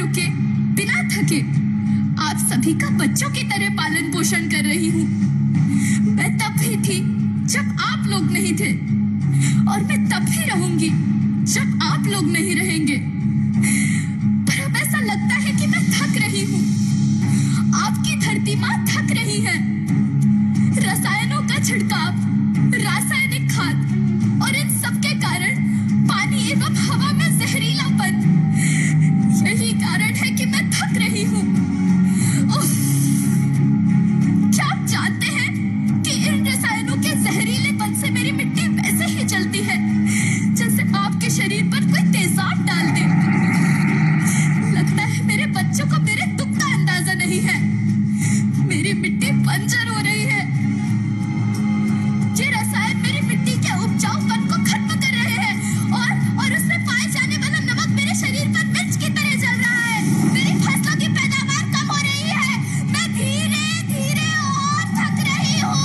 रुके, बिना थके आप सभी का बच्चों की तरह पालन पोषण कर रही हूँ। मैं तब भी थी जब आप लोग नहीं थे, और मैं तब भी रहूंगी जब आप लोग नहीं रहेंगे। पर अब ऐसा लगता है कि मैं थक रही हूँ। आपकी धरती माँ थक रही है। रसायनों का छिड़काव, रासायनिक खाद और इन सब के कारण पानी एवं हवा में जहरीलापन, यही कारण है कि मैं थक रही हूँ। क्या आप जानते हैं कि इन रसायनों के जहरीलेपन से मेरी मिट्टी वैसे ही जलती है जैसे आपके शरीर पर कोई तेजाब डाल दे। लगता है मेरे बच्चों को मेरे दुख का अंदाजा नहीं है। मेरी मिट्टी बंजर हो रही है। ये रसायन मेरी मिट्टी के उपजाऊपन को खत्म कर रहे हैं और उसमें पाए जाने वाला नमक मेरे शरीर पर मिर्च की तरह जल रहा है। मेरी फसलों की पैदावार कम हो रही है। मैं धीरे धीरे और थक रही हूँ।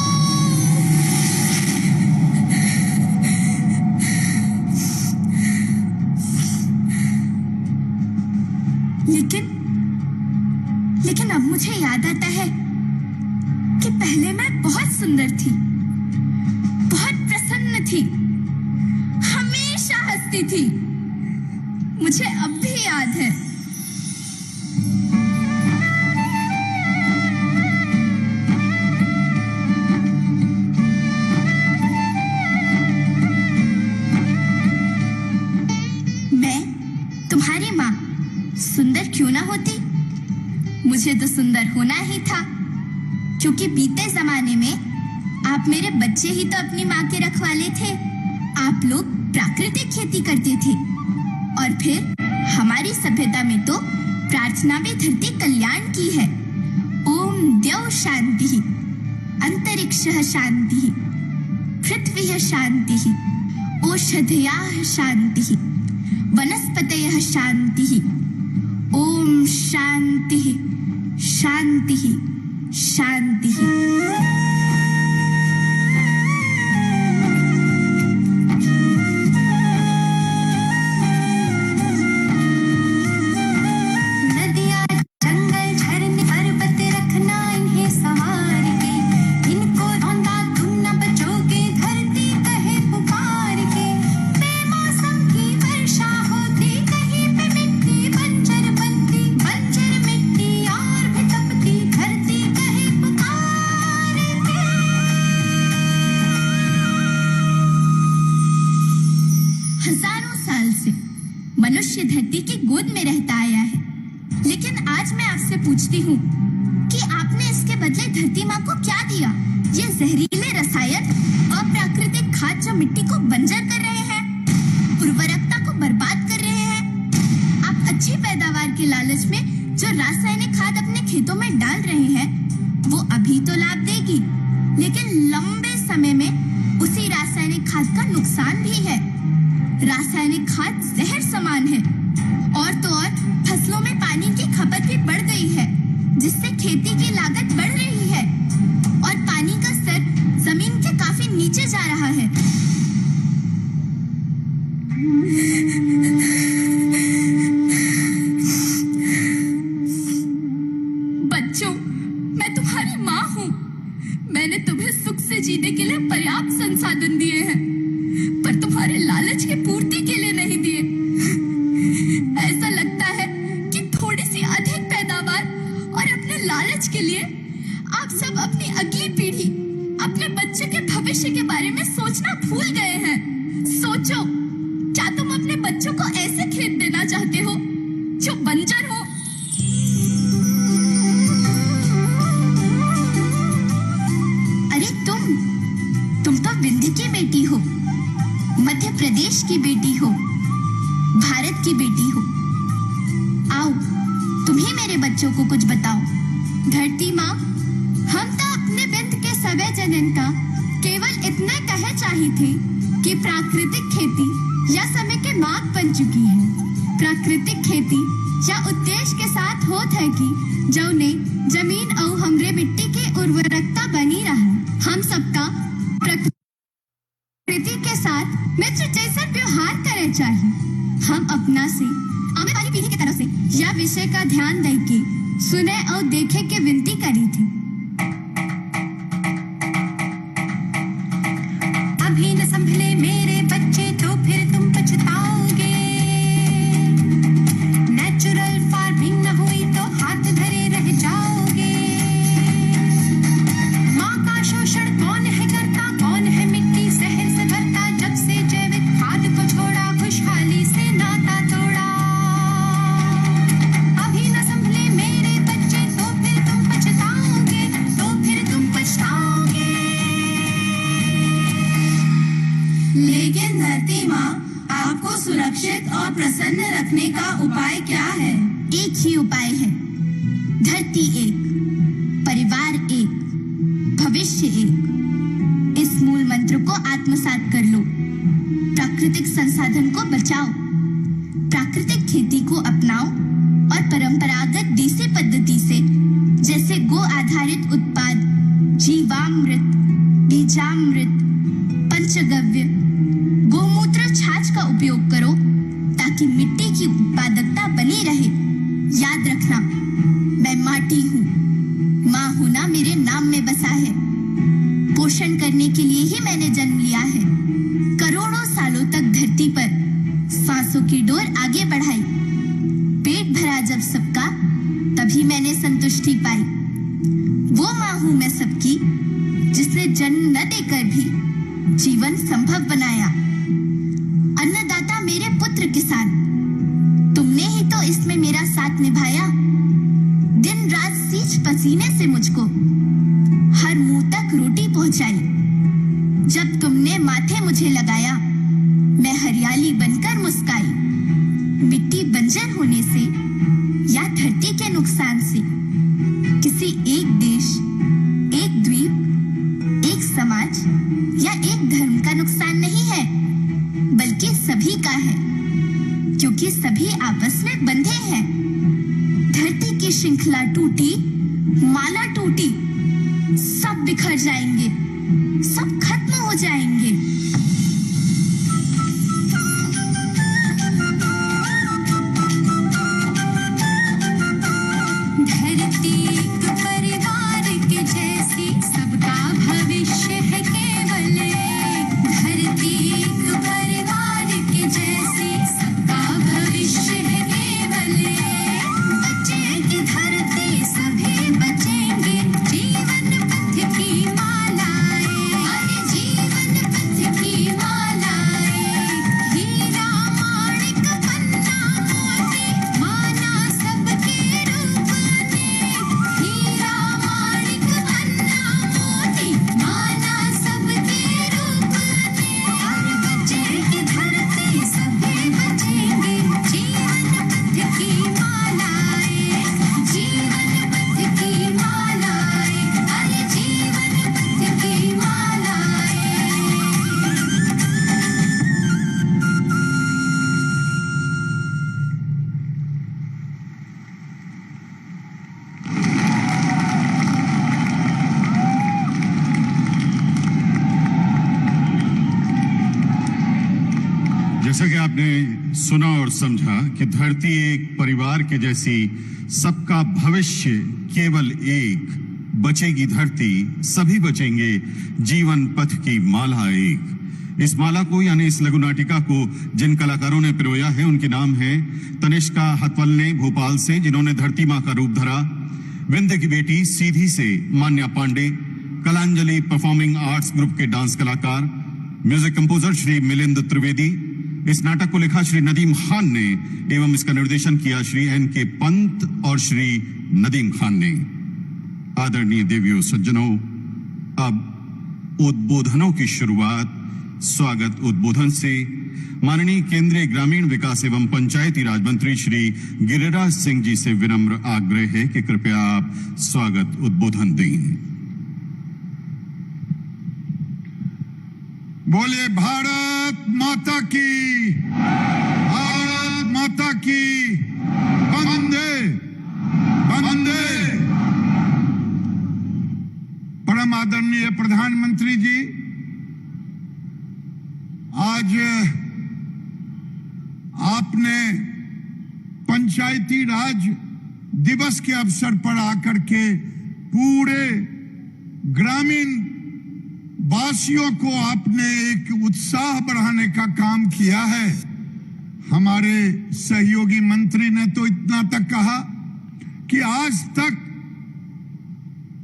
लेकिन अब मुझे याद आता है कि पहले मैं बहुत सुंदर थी, बहुत प्रसन्न थी, हमेशा हंसती थी। मुझे अब भी याद है। मैं तुम्हारी माँ सुंदर क्यों ना होती, मुझे तो सुंदर होना ही था, क्योंकि बीते जमाने में आप मेरे बच्चे ही तो अपनी माँ के रखवाले थे। आप लोग प्राकृतिक खेती करते थे, और फिर हमारी सभ्यता में तो प्रार्थना में धरती कल्याण की है। ओम द्यौ शांति, अंतरिक्षः शांति, पृथ्वी शांति, ओषधयः शांति, वनस्पतयः शांति। ओम शांति शांति शांति। मनुष्य धरती की गोद में रहता आया है, लेकिन आज मैं आपसे पूछती हूँ कि आपने इसके बदले धरती माँ को क्या दिया? ये जहरीले रसायन, अप्राकृतिक खाद जो मिट्टी को बंजर कर रहे हैं, उर्वरकता को बर्बाद कर रहे हैं। आप अच्छी पैदावार के लालच में जो रासायनिक खाद अपने खेतों में डाल रहे हैं, वो अभी तो लाभ देगी, लेकिन लंबे समय में उसी रासायनिक खाद का नुकसान भी है। रासायनिक खाद जहर समान है, और तो और फसलों में पानी की खपत भी बढ़ गई है, जिससे खेती की लागत बढ़ रही है और पानी का स्तर जमीन के काफी नीचे जा रहा है। बच्चों, मैं तुम्हारी माँ हूँ। मैंने तुम्हें सुख से जीने के लिए पर्याप्त संसाधन दिए हैं, पर तुम्हारे लालच की पूर्ति के लिए नहीं दिए। ऐसा लगता है कि थोड़ी सी अधिक पैदावार और अपने लालच के लिए आप सब अपनी अगली पीढ़ी, अपने बच्चे के भविष्य के बारे में सोचना भूल गए हैं। सोचो, क्या तुम अपने बच्चों को ऐसे खेत देना चाहते हो जो बंजर हो? अरे तुम तो विंध्य की बेटी हो, मध्य प्रदेश की बेटी हो, भारत की बेटी हो। आओ, तुम ही मेरे बच्चों को कुछ बताओ। धरती माँ, हम तो अपने विंध्य के सवै जनन का केवल इतना कहे चाही थे कि प्राकृतिक खेती या समय के मार्ग बन चुकी है। प्राकृतिक खेती या उद्देश्य के साथ होत है कि जौने जमीन और हमरे मिट्टी के उर्वरकता बनी रहे। हम सबका प्रकृति के साथ मित्र जैसा व्यवहार करे चाहिए। हम अपना से आने वाली पीढ़ी के करो से या विषय का ध्यान दे के सुने और देखे के विनती करी थी। अभी न संभले मेरे बच्चे तो फिर तुम पछताओगे। नेचुरल फार्मिंग न हुई तो हाथ धरे रह जाओगे। माँ का शोषण कौन है करता, कौन है मिट्टी जहर से भरता, जब से जैविक खाद को छोड़ा खुशहाली से नाता तोड़ा। अभी न संभले मेरे बच्चे तो फिर तुम पछताओगे, तो फिर तुम पछताओगे। लेकिन धरती माँ आपको सुरक्षित और प्रसन्न रखने का उपाय क्या है? एक ही उपाय है, धरती एक, परिवार एक, भविष्य एक। इस मूल मंत्र को आत्मसात कर लो। प्राकृतिक संसाधन को बचाओ, प्राकृतिक खेती को अपनाओ और परंपरागत देसी पद्धति से जैसे गो आधारित उत्पाद, जीवामृत, बीजामृत, पंचगव्य, गोमूत्र, छाछ का उपयोग करो ताकि मिट्टी की उत्पादकता बनी रहे। याद रखना, मैं माटी हूँ, माँ होना मेरे नाम में बसा है। पोषण करने के लिए ही मैंने जन्म लिया है। करोड़ों सालों तक धरती पर सांसों की डोर आगे बढ़ाई। पेट भरा जब सबका, तभी मैंने संतुष्टि पाई। वो माँ हूँ मैं सबकी, जिसने जन्म न देकर भी जीवन संभव बनाया। अन्नदाता मेरे पुत्र किसान, तुमने ही तो इसमें मेरा साथ निभाया। दिन रात सींच पसीने से मुझको हर मुंह तक रोटी पहुंचाई। जब तुमने माथे मुझे लगाया, मैं हरियाली बनकर मुस्काई। मिट्टी बंजर होने से या धरती के नुकसान से किसी एक देश, एक द्वीप, एक समाज या एक धर्म का नुकसान नहीं है, बल्कि सभी का है, क्योंकि सभी आपस में बंधे हैं। धरती की श्रृंखला टूटी, माला टूटी, सब बिखर जाएंगे, सब खत्म हो जाएंगे। धरती एक परिवार के जैसी, सबका भविष्य है केवल एक। धरती एक परिवार के जैसी, सबका भविष्य है केवल एक। बचेगी धरती, सभी बचेंगे, जीवन पथ की मालाएं। अरे जीवन पथ की मालाएं। हीरा माणिक पन्ना मोती, माना सबके रूप अनेक। हीरा माणिक पन्ना मोती, माना सबके रूप अनेक। अरे बचेगी धरती, सभी बचेंगे, जीवन पथ की मालाएं। जीवन पथ की मालाएं। अरे जीवन पथ की मालाएं। जैसा कि आपने सुना और समझा कि धरती एक परिवार के जैसी, सबका भविष्य केवल एक। बचेगी धरती, सभी बचेंगे, जीवन पथ की माला एक। इस माला को यानी इस लघु नाटिका को जिन कलाकारों ने पिरोया है उनके नाम है तनिष्का हथवल्ले भोपाल से, जिन्होंने धरती माँ का रूप धरा। विंध्य की बेटी सीधी से मान्या पांडे, कलांजलि परफॉर्मिंग आर्ट्स ग्रुप के डांस कलाकार, म्यूजिक कंपोजर श्री मिलिंद त्रिवेदी। इस नाटक को लिखा श्री नदीम खान ने एवं इसका निर्देशन किया श्री एन.के. पंत और श्री नदीम खान ने। आदरणीय देवियों सज्जनों, अब उद्बोधनों की शुरुआत। स्वागत उद्बोधन से माननीय केंद्रीय ग्रामीण विकास एवं पंचायती राज मंत्री श्री गिरिराज सिंह जी से विनम्र आग्रह है कि कृपया आप स्वागत उद्बोधन दें। बोले भारत माता की, भारत माता की, वंदे वंदे। परम आदरणीय प्रधानमंत्री जी, आज आपने पंचायती राज दिवस के अवसर पर आकर के पूरे ग्रामीण वासियों को आपने एक उत्साह बढ़ाने का काम किया है। हमारे सहयोगी मंत्री ने तो इतना तक कहा कि आज तक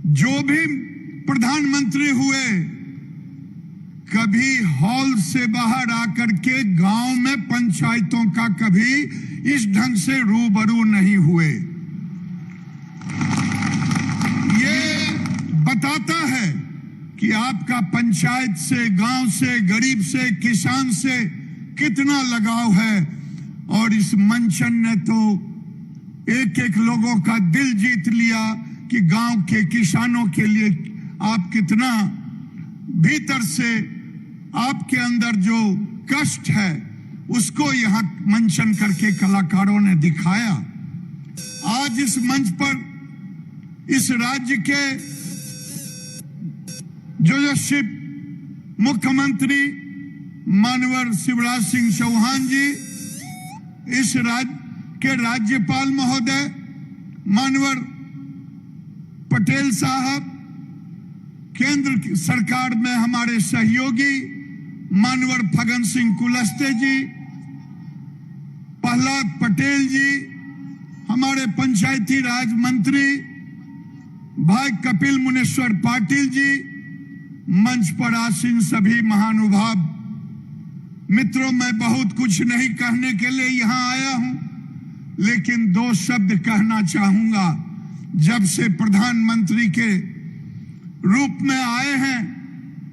जो भी प्रधानमंत्री हुए कभी हॉल से बाहर आकर के गांव में पंचायतों का कभी इस ढंग से रूबरू नहीं हुए। ये बताता है कि आपका पंचायत से, गांव से, गरीब से, किसान से कितना लगाव है। और इस मंचन ने तो एक एक लोगों का दिल जीत लिया कि गांव के किसानों के लिए आप कितना भीतर से आपके अंदर जो कष्ट है उसको यहां मंचन करके कलाकारों ने दिखाया। आज इस मंच पर इस राज्य के जो मुख्यमंत्री माननीय शिवराज सिंह चौहान जी, इस राज्य के राज्यपाल महोदय माननीय पटेल साहब, केंद्र सरकार में हमारे सहयोगी माननीय फग्गन सिंह कुलस्ते जी, प्रहलाद पटेल जी, हमारे पंचायती राज मंत्री भाई कपिल मुनेश्वर पाटिल जी, मंच पर आसीन सभी महानुभाव मित्रों, मैं बहुत कुछ नहीं कहने के लिए यहां आया हूं, लेकिन दो शब्द कहना चाहूंगा। जब से प्रधानमंत्री के रूप में आए हैं,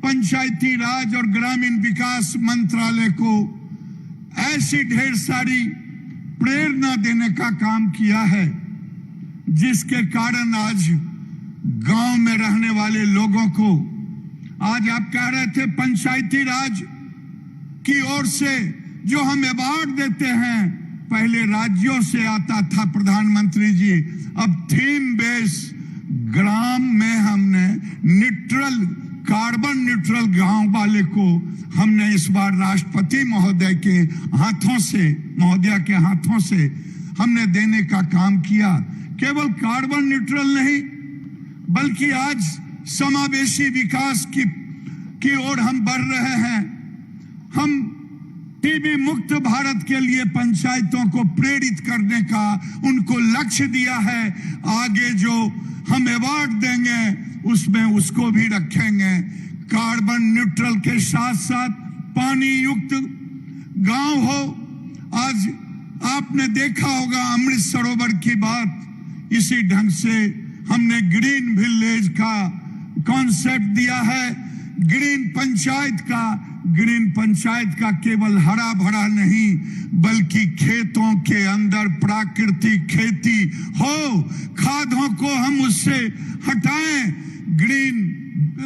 पंचायती राज और ग्रामीण विकास मंत्रालय को ऐसी ढेर सारी प्रेरणा देने का काम किया है, जिसके कारण आज गांव में रहने वाले लोगों को, आज आप कह रहे थे पंचायती राज की ओर से जो हम अवार्ड देते हैं, पहले राज्यों से आता था प्रधानमंत्री जी, अब थीम बेस ग्राम में हमने न्यूट्रल, कार्बन न्यूट्रल गांव वाले को हमने इस बार राष्ट्रपति महोदय के हाथों से, महोदया के हाथों से हमने देने का काम किया। केवल कार्बन न्यूट्रल नहीं, बल्कि आज समावेशी विकास की ओर हम बढ़ रहे हैं। हम टीबी मुक्त भारत के लिए पंचायतों को प्रेरित करने का उनको लक्ष्य दिया है। आगे जो हम अवार्ड देंगे उसमें उसको भी रखेंगे। कार्बन न्यूट्रल के साथ साथ पानी युक्त गांव हो। आज आपने देखा होगा अमृत सरोवर की बात, इसी ढंग से हमने ग्रीन विलेज का कॉन्सेप्ट दिया है। ग्रीन पंचायत का केवल हरा भरा नहीं, बल्कि खेतों के अंदर प्राकृतिक खेती हो, खादों को हम उससे हटाएं, ग्रीन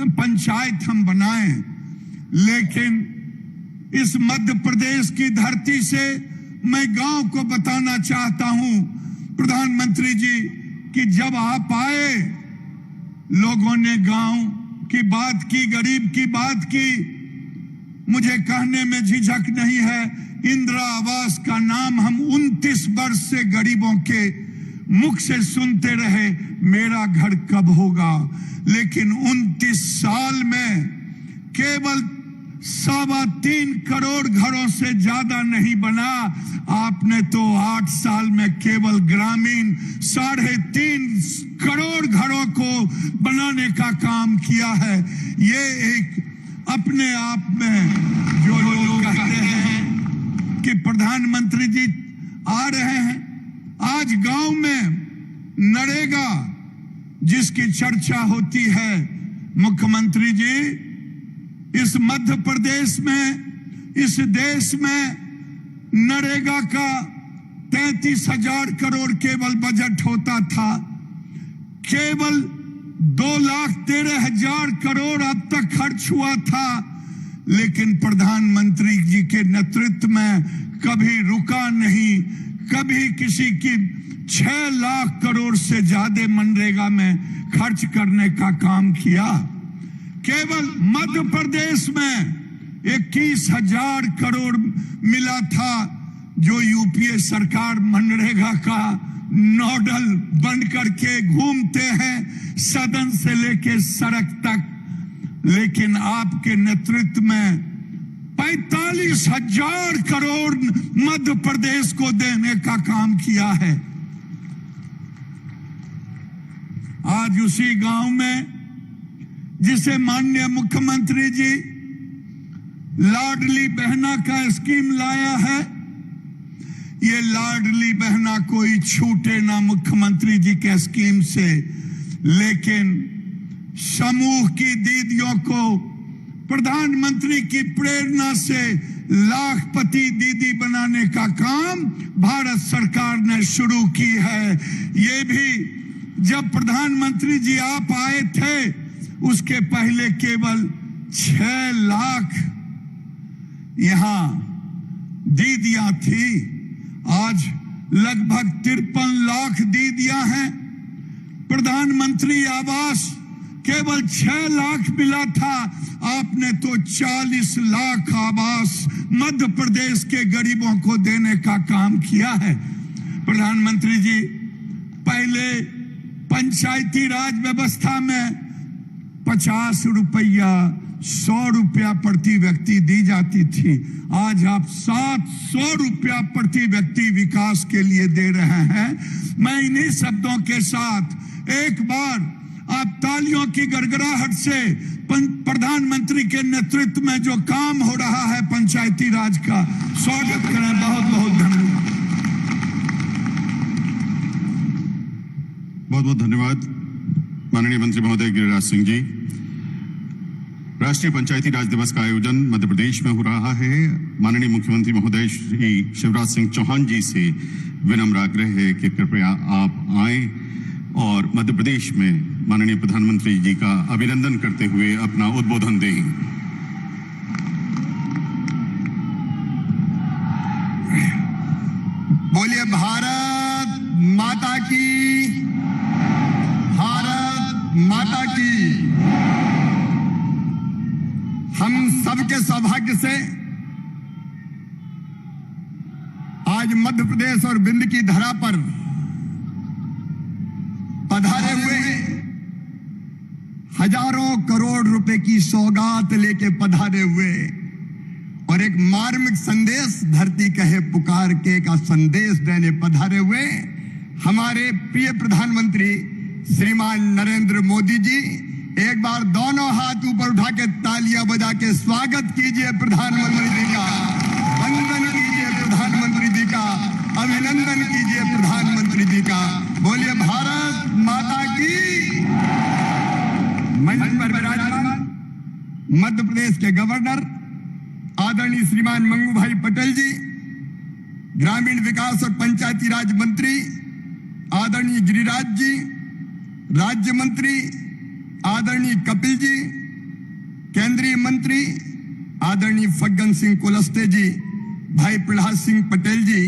पंचायत हम बनाएं। लेकिन इस मध्य प्रदेश की धरती से मैं गांव को बताना चाहता हूं प्रधानमंत्री जी कि जब आप आए, लोगों ने गांव की बात की, गरीब की बात की। मुझे कहने में झिझक नहीं है, इंदिरा आवास का नाम हम 29 वर्ष से गरीबों के मुख से सुनते रहे, मेरा घर कब होगा। लेकिन 29 साल में केवल 3.25 करोड़ घरों से ज्यादा नहीं बना। आपने तो 8 साल में केवल ग्रामीण 3.5 करोड़ घरों को बनाने का काम किया है। ये एक अपने आप में जो लोग कहते हैं कि प्रधानमंत्री जी आ रहे हैं, आज गांव में नरेगा जिसकी चर्चा होती है, मुख्यमंत्री जी इस मध्य प्रदेश में, इस देश में नरेगा का 33,000 करोड़ केवल बजट होता था। केवल 2,13,000 करोड़ अब तक खर्च हुआ था। लेकिन प्रधानमंत्री जी के नेतृत्व में कभी रुका नहीं, कभी किसी की 6 लाख करोड़ से ज्यादा मनरेगा में खर्च करने का काम किया। केवल मध्य प्रदेश में 21,000 करोड़ मिला था जो यूपीए सरकार मनरेगा का नोडल बन करके घूमते हैं सदन से लेके सड़क तक, लेकिन आपके नेतृत्व में 45,000 करोड़ मध्य प्रदेश को देने का काम किया है। आज उसी गांव में जिसे माननीय मुख्यमंत्री जी लाडली बहना का स्कीम लाया है, ये लाडली बहना कोई छूटे ना मुख्यमंत्री जी के स्कीम से, लेकिन समूह की दीदियों को प्रधानमंत्री की प्रेरणा से लाखपति दीदी बनाने का काम भारत सरकार ने शुरू की है। ये भी जब प्रधानमंत्री जी आप आए थे उसके पहले केवल 6 लाख यहां दीदियां थी, आज लगभग 53 लाख दीदियां हैं। प्रधानमंत्री आवास केवल 6 लाख मिला था, आपने तो 40 लाख आवास मध्य प्रदेश के गरीबों को देने का काम किया है। प्रधानमंत्री जी पहले पंचायती राज व्यवस्था में 50 रुपया 100 रुपया प्रति व्यक्ति दी जाती थी, आज आप 700 रुपया प्रति व्यक्ति विकास के लिए दे रहे हैं। मैं इन्हीं शब्दों के साथ एक बार आप तालियों की गड़गड़ाहट से प्रधानमंत्री के नेतृत्व में जो काम हो रहा है पंचायती राज का स्वागत करें। बहुत बहुत धन्यवाद। बहुत बहुत धन्यवाद माननीय मंत्री महोदय गिरिराज सिंह जी। राष्ट्रीय पंचायती राज दिवस का आयोजन मध्य प्रदेश में हो रहा है। माननीय मुख्यमंत्री महोदय श्री शिवराज सिंह चौहान जी से विनम्र आग्रह है कि कृपया आप आए और मध्य प्रदेश में माननीय प्रधानमंत्री जी का अभिनंदन करते हुए अपना उद्बोधन दें। बोलिए भारत माता की, भारत माता की। हम सबके सौभाग्य से आज मध्य प्रदेश और विंध्य की धरा पर पधारे हुए हजारों करोड़ रुपए की सौगात लेके पधारे हुए और एक मार्मिक संदेश धरती कहे पुकार के का संदेश देने पधारे हुए हमारे प्रिय प्रधानमंत्री श्रीमान नरेंद्र मोदी जी, एक बार दोनों हाथ ऊपर उठा के तालियां बजा के स्वागत कीजिए प्रधानमंत्री जी का, वंदन कीजिए प्रधानमंत्री जी का, अभिनंदन कीजिए प्रधानमंत्री जी का। बोलिए भारत माता की। मंच पर विराजमान मध्य प्रदेश के गवर्नर आदरणीय श्रीमान मंगू भाई पटेल जी, ग्रामीण विकास और पंचायती राज मंत्री आदरणीय गिरिराज जी, राज्य मंत्री आदरणीय कपिल जी, केंद्रीय मंत्री आदरणीय फग्गन सिंह कुलस्ते जी, भाई प्रहलाद सिंह पटेल जी,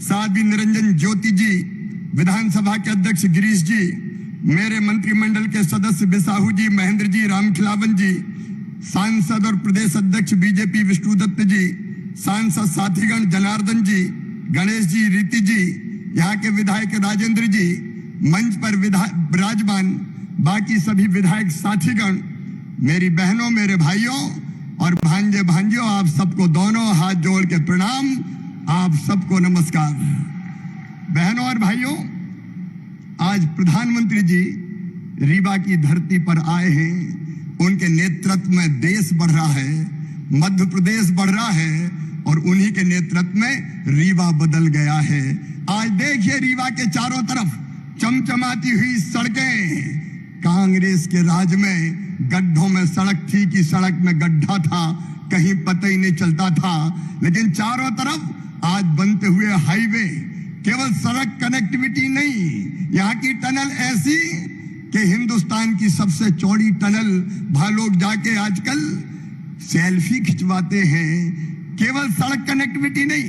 साध्वी निरंजन ज्योति जी, विधानसभा के अध्यक्ष गिरीश जी, मेरे मंत्रिमंडल के सदस्य बिसाहू जी, महेंद्र जी, रामखिलावन जी, सांसद और प्रदेश अध्यक्ष बीजेपी विष्णुदत्त जी, सांसद साथीगण जनार्दन जी, गणेश जी, रीति जी, यहाँ के विधायक राजेंद्र जी, मंच पर विराजमान बाकी सभी विधायक साथीगण, मेरी बहनों, मेरे भाइयों और भांजे भांजियों, आप सबको दोनों हाथ जोड़ के प्रणाम, आप सबको नमस्कार। बहनों और भाइयों, आज प्रधानमंत्री जी रीवा की धरती पर आए हैं। उनके नेतृत्व में देश बढ़ रहा है, मध्य प्रदेश बढ़ रहा है और उन्हीं के नेतृत्व में रीवा बदल गया है। आज देखिए रीवा के चारों तरफ चमचमाती हुई सड़कें। कांग्रेस के राज में गड्ढों में सड़क थी कि सड़क में गड्ढा था, कहीं पता ही नहीं चलता था, लेकिन चारों तरफ आज बनते हुए हाईवे, केवल सड़क कनेक्टिविटी नहीं, यहाँ की टनल ऐसी कि हिंदुस्तान की सबसे चौड़ी टनल, वहां लोग जाके आजकल सेल्फी खिंचवाते हैं। केवल सड़क कनेक्टिविटी नहीं,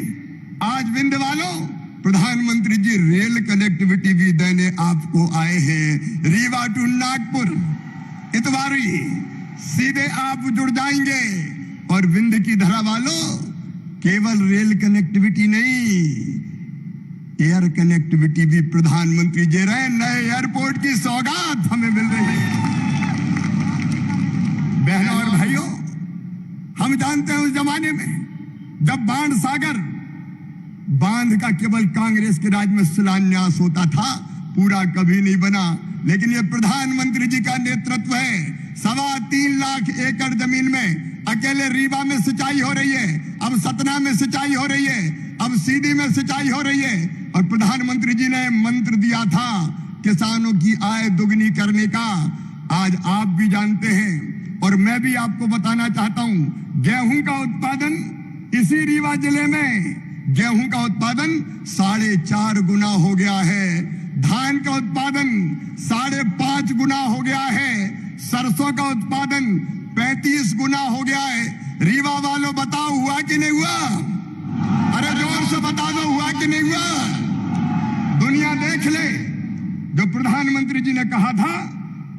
आज विंध्य वालों प्रधानमंत्री जी रेल कनेक्टिविटी भी देने आपको आए हैं। रीवा टू नागपुर इतवारी सीधे आप जुड़ जाएंगे और विंध्य की धरा वालों केवल रेल कनेक्टिविटी नहीं, एयर कनेक्टिविटी भी प्रधानमंत्री दे रहे हैं। नए एयरपोर्ट की सौगात हमें मिल रही है। बहनों और भाइयों, हम जानते हैं उस जमाने में जब बांध का केवल कांग्रेस के राज में शिलान्यास होता था, पूरा कभी नहीं बना। लेकिन ये प्रधानमंत्री जी का नेतृत्व है। 3.25 लाख एकड़ जमीन में अकेले रीवा में सिंचाई हो रही है, अब सतना में सिंचाई हो रही है, अब सीधी में सिंचाई हो रही है। और प्रधानमंत्री जी ने मंत्र दिया था किसानों की आय दुगनी करने का। आज आप भी जानते हैं और मैं भी आपको बताना चाहता हूं, गेहूं का उत्पादन इसी रीवा जिले में गेहूं का उत्पादन 4.5 गुना हो गया है। धान का उत्पादन 5.5 गुना हो गया है। सरसों का उत्पादन 35 गुना हो गया है। रीवा वालों बताओ, हुआ कि नहीं हुआ? अरे जोर से बता दो, हुआ कि नहीं हुआ? दुनिया देख ले, जो प्रधानमंत्री जी ने कहा था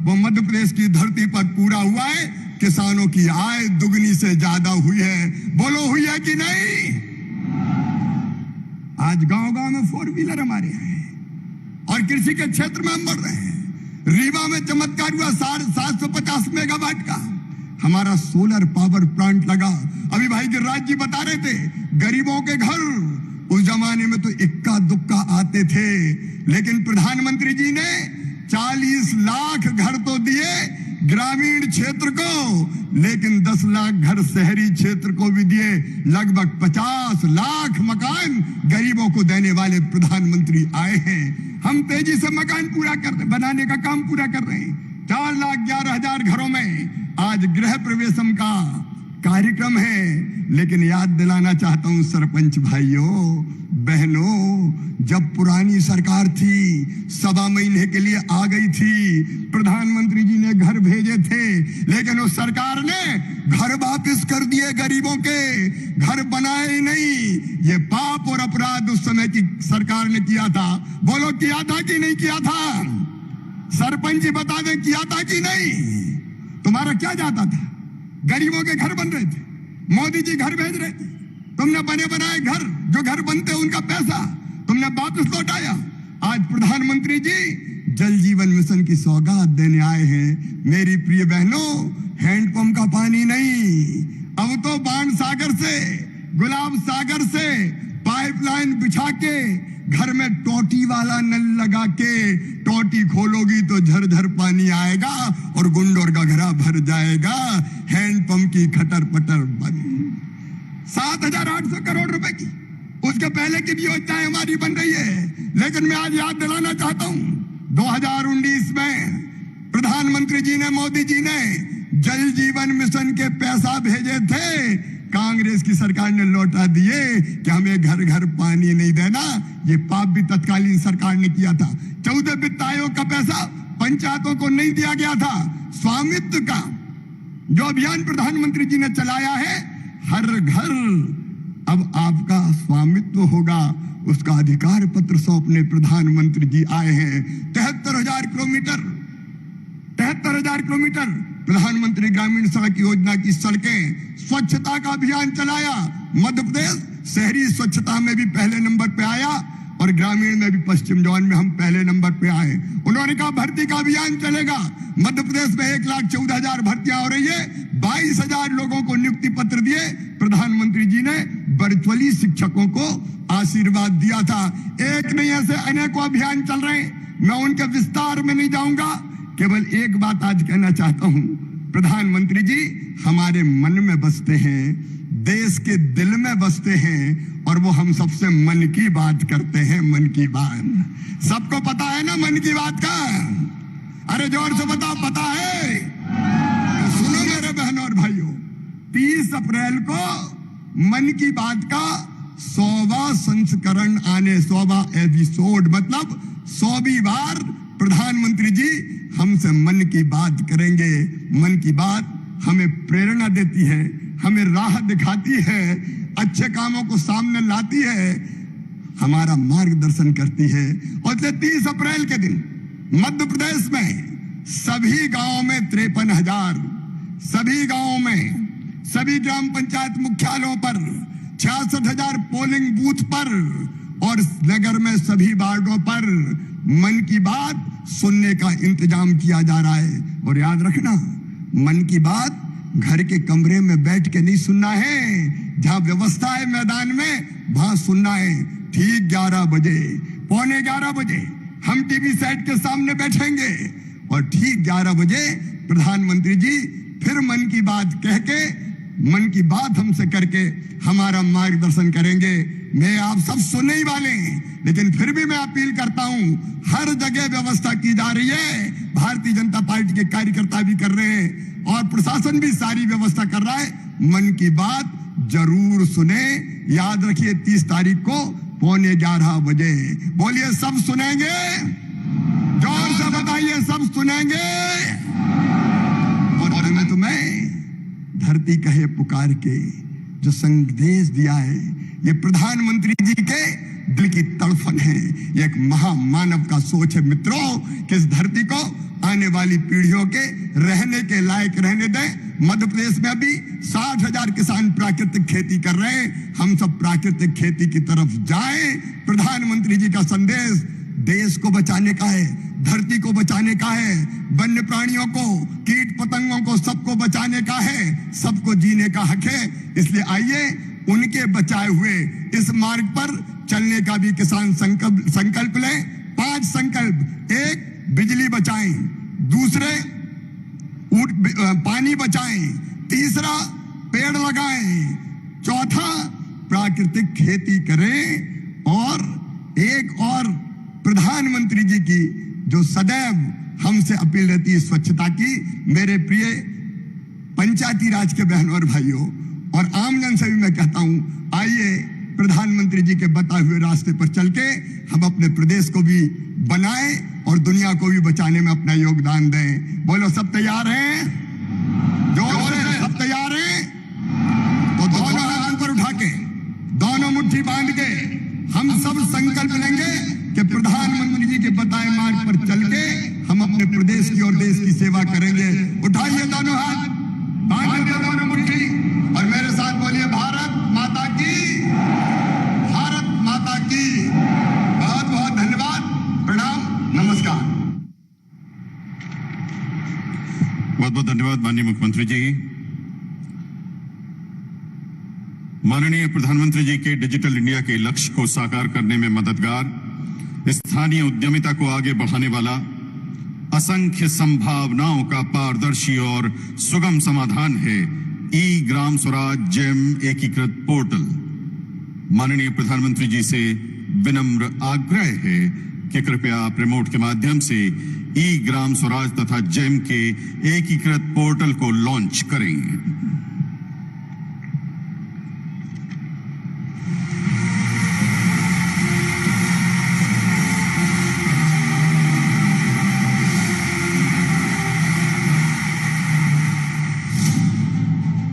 वो मध्य प्रदेश की धरती पर पूरा हुआ है। किसानों की आय दुगनी से ज्यादा हुई है। बोलो, हुई है कि नहीं? आज गांव-गांव में 4 व्हीलर हमारे हैं और कृषि के क्षेत्र में हम बढ़ रहे हैं। रीवा में चमत्कार हुआ 750 मेगावाट का हमारा सोलर पावर प्लांट लगा। अभी भाई गिरिराज जी बता रहे थे, गरीबों के घर उस जमाने में तो इक्का दुक्का आते थे, लेकिन प्रधानमंत्री जी ने 40 लाख घर तो दिए ग्रामीण क्षेत्र को, लेकिन 10 लाख घर शहरी क्षेत्र को भी दिए। लगभग 50 लाख मकान गरीबों को देने वाले प्रधानमंत्री आए हैं। हम तेजी से मकान बनाने का काम पूरा कर रहे हैं। 4,11,000 घरों में आज गृह प्रवेशम का कार्यक्रम है। लेकिन याद दिलाना चाहता हूं सरपंच भाइयों बहनों, जब पुरानी सरकार थी 1.25 महीने के लिए आ गई थी, प्रधानमंत्री जी ने घर भेजे थे, लेकिन उस सरकार ने घर वापस कर दिए। गरीबों के घर बनाए ही नहीं। ये पाप और अपराध उस समय की सरकार ने किया था। बोलो, किया था कि नहीं किया था? सरपंच जी बता दें, किया था कि नहीं? तुम्हारा क्या जाता था? गरीबों के घर बन रहे थे, मोदी जी घर भेज रहे थे। तुमने बने बनाए घर, जो घर बनते उनका पैसा तुमने वापस लौटाया। आज प्रधानमंत्री जी जल जीवन मिशन की सौगात देने आए हैं। मेरी प्रिय बहनों, हैंडपंप का पानी नहीं, अब तो बाण सागर से, गुलाब सागर से पाइपलाइन बिछा के घर में टोटी वाला नल लगा के टोटी खोलोगी तो झरझर पानी आएगा और गुंडोर का घड़ा भर जाएगा। हैंडपंप की खटर पटर बंद। 7,800 करोड़ रुपए की उसके पहले की भी योजनाएं हमारी बन रही है। लेकिन मैं आज याद दिलाना चाहता हूं, 2019 में प्रधानमंत्री जी ने, मोदी जी ने जल जीवन मिशन के पैसा भेजे थे, कांग्रेस की सरकार ने लौटा दिए कि हमें घर घर पानी नहीं देना। ये पाप भी तत्कालीन सरकार ने किया था। 14 वित्त आयोग का पैसा पंचायतों को नहीं दिया गया था। स्वामित्व का जो अभियान प्रधानमंत्री जी ने चलाया है, हर घर अब आपका स्वामित्व होगा, उसका अधिकार पत्र सौंपने प्रधानमंत्री जी आए हैं। 73,000 किलोमीटर प्रधानमंत्री ग्रामीण सड़क योजना की सड़कें, स्वच्छता का अभियान चलाया। मध्य प्रदेश शहरी स्वच्छता में भी पहले नंबर पे आया और ग्रामीण में भी पश्चिम जोन में हम पहले नंबर पे आए। उन्होंने कहा भर्ती का अभियान चलेगा। मध्य प्रदेश में 1,14,000 भर्तियां हो रही है। 22,000 लोगों को नियुक्ति पत्र दिए। प्रधानमंत्री जी ने वर्चुअली शिक्षकों को आशीर्वाद दिया था। एक नहीं, ऐसे अनेकों अभियान चल रहे हैं। मैं उनके विस्तार में नहीं जाऊंगा। केवल एक बात आज कहना चाहता हूं, प्रधानमंत्री जी हमारे मन में बसते हैं, देश के दिल में बसते हैं और वो हम सबसे मन की बात करते हैं। मन की बात सबको पता है ना, मन की बात का? अरे जोर से बताओ, पता है? तो सुनो मेरे बहनों और भाइयों, 30 अप्रैल को मन की बात का 100वां संस्करण आने, 100वां एपिसोड, मतलब 100वीं बार प्रधानमंत्री जी हमसे मन की बात करेंगे। मन की बात हमें प्रेरणा देती है, हमें राह दिखाती है, अच्छे कामों को सामने लाती है, हमारा मार्गदर्शन करती है। और 30 अप्रैल के दिन मध्य प्रदेश में सभी गांवों में 53,000, सभी गांवों में, सभी ग्राम पंचायत मुख्यालयों पर 66,000 पोलिंग बूथ पर और नगर में सभी वार्डों पर मन की बात सुनने का इंतजाम किया जा रहा है। और याद रखना, मन की बात घर के कमरे में बैठ के नहीं सुनना है, जहां व्यवस्था है मैदान में वहां सुनना है। ठीक 11 बजे, पौने 11 बजे हम टीवी सेट के सामने बैठेंगे और ठीक 11 बजे प्रधानमंत्री जी फिर मन की बात कह के, मन की बात हमसे करके हमारा मार्गदर्शन करेंगे। मैं आप सब सुनने ही वाले हैं, लेकिन फिर भी मैं अपील करता हूं, हर जगह व्यवस्था की जा रही है, भारतीय जनता पार्टी के कार्यकर्ता भी कर रहे हैं और प्रशासन भी सारी व्यवस्था कर रहा है। मन की बात जरूर सुने, याद रखिए 30 तारीख को पौने 11 बजे। बोलिए सब सुनेंगे, जोर से बताइए सब सुनेंगे। और मैं धरती कहे पुकार के जो संदेश दिया है, ये प्रधानमंत्री जी के दिल की तड़फन है, ये एक महामानव का सोच है मित्रों, कि इस धरती को आने वाली पीढ़ियों के रहने के लायक रहने दें। मध्य प्रदेश में अभी 60,000 किसान प्राकृतिक खेती कर रहे हैं, हम सब प्राकृतिक खेती की तरफ जाएं। प्रधानमंत्री जी का संदेश देश को बचाने का है, धरती को बचाने का है, वन्य प्राणियों को, कीट पतंगों को, सबको बचाने का है, सबको जीने का हक है। इसलिए आइए उनके बचाए हुए इस मार्ग पर चलने का भी किसान संकल्प लें। 5 संकल्प, 1 बिजली बचाएं, दूसरे पानी बचाएं, तीसरा पेड़ लगाएं, चौथा प्राकृतिक खेती करें और एक और प्रधानमंत्री जी की जो सदैव हमसे अपील रहती है स्वच्छता की। मेरे प्रिय पंचायती राज के बहनों और भाइयों और आमजन से भी मैं कहता हूं, आइए प्रधानमंत्री जी के बताए हुए रास्ते पर चल के हम अपने प्रदेश को भी बनाएं और दुनिया को भी बचाने में अपना योगदान दें। बोलो सब तैयार हैं? जोर से सब तैयार हैं? तो दोनों हाथ ऊपर उठा के, दोनों मुट्ठी बांध के हम सब संकल्प लेंगे कि प्रधानमंत्री जी के बताए मार्ग पर चल के हम अपने प्रदेश की और देश की सेवा करेंगे। उठाइए दोनों हाथ, बांधिए दोनों मुट्ठी और मेरे साथ बोलिए भारत माता की, भारत माता की। बहुत बहुत धन्यवाद, प्रणाम, नमस्कार। बहुत बहुत धन्यवाद माननीय मुख्यमंत्री जी। माननीय प्रधानमंत्री जी के डिजिटल इंडिया के लक्ष्य को साकार करने में मददगार, स्थानीय उद्यमिता को आगे बढ़ाने वाला, असंख्य संभावनाओं का पारदर्शी और सुगम समाधान है ई ग्राम स्वराज जेम एकीकृत पोर्टल। माननीय प्रधानमंत्री जी से विनम्र आग्रह है कि कृपया आप रिमोट के माध्यम से ई ग्राम स्वराज तथा जेम के एकीकृत पोर्टल को लॉन्च करें।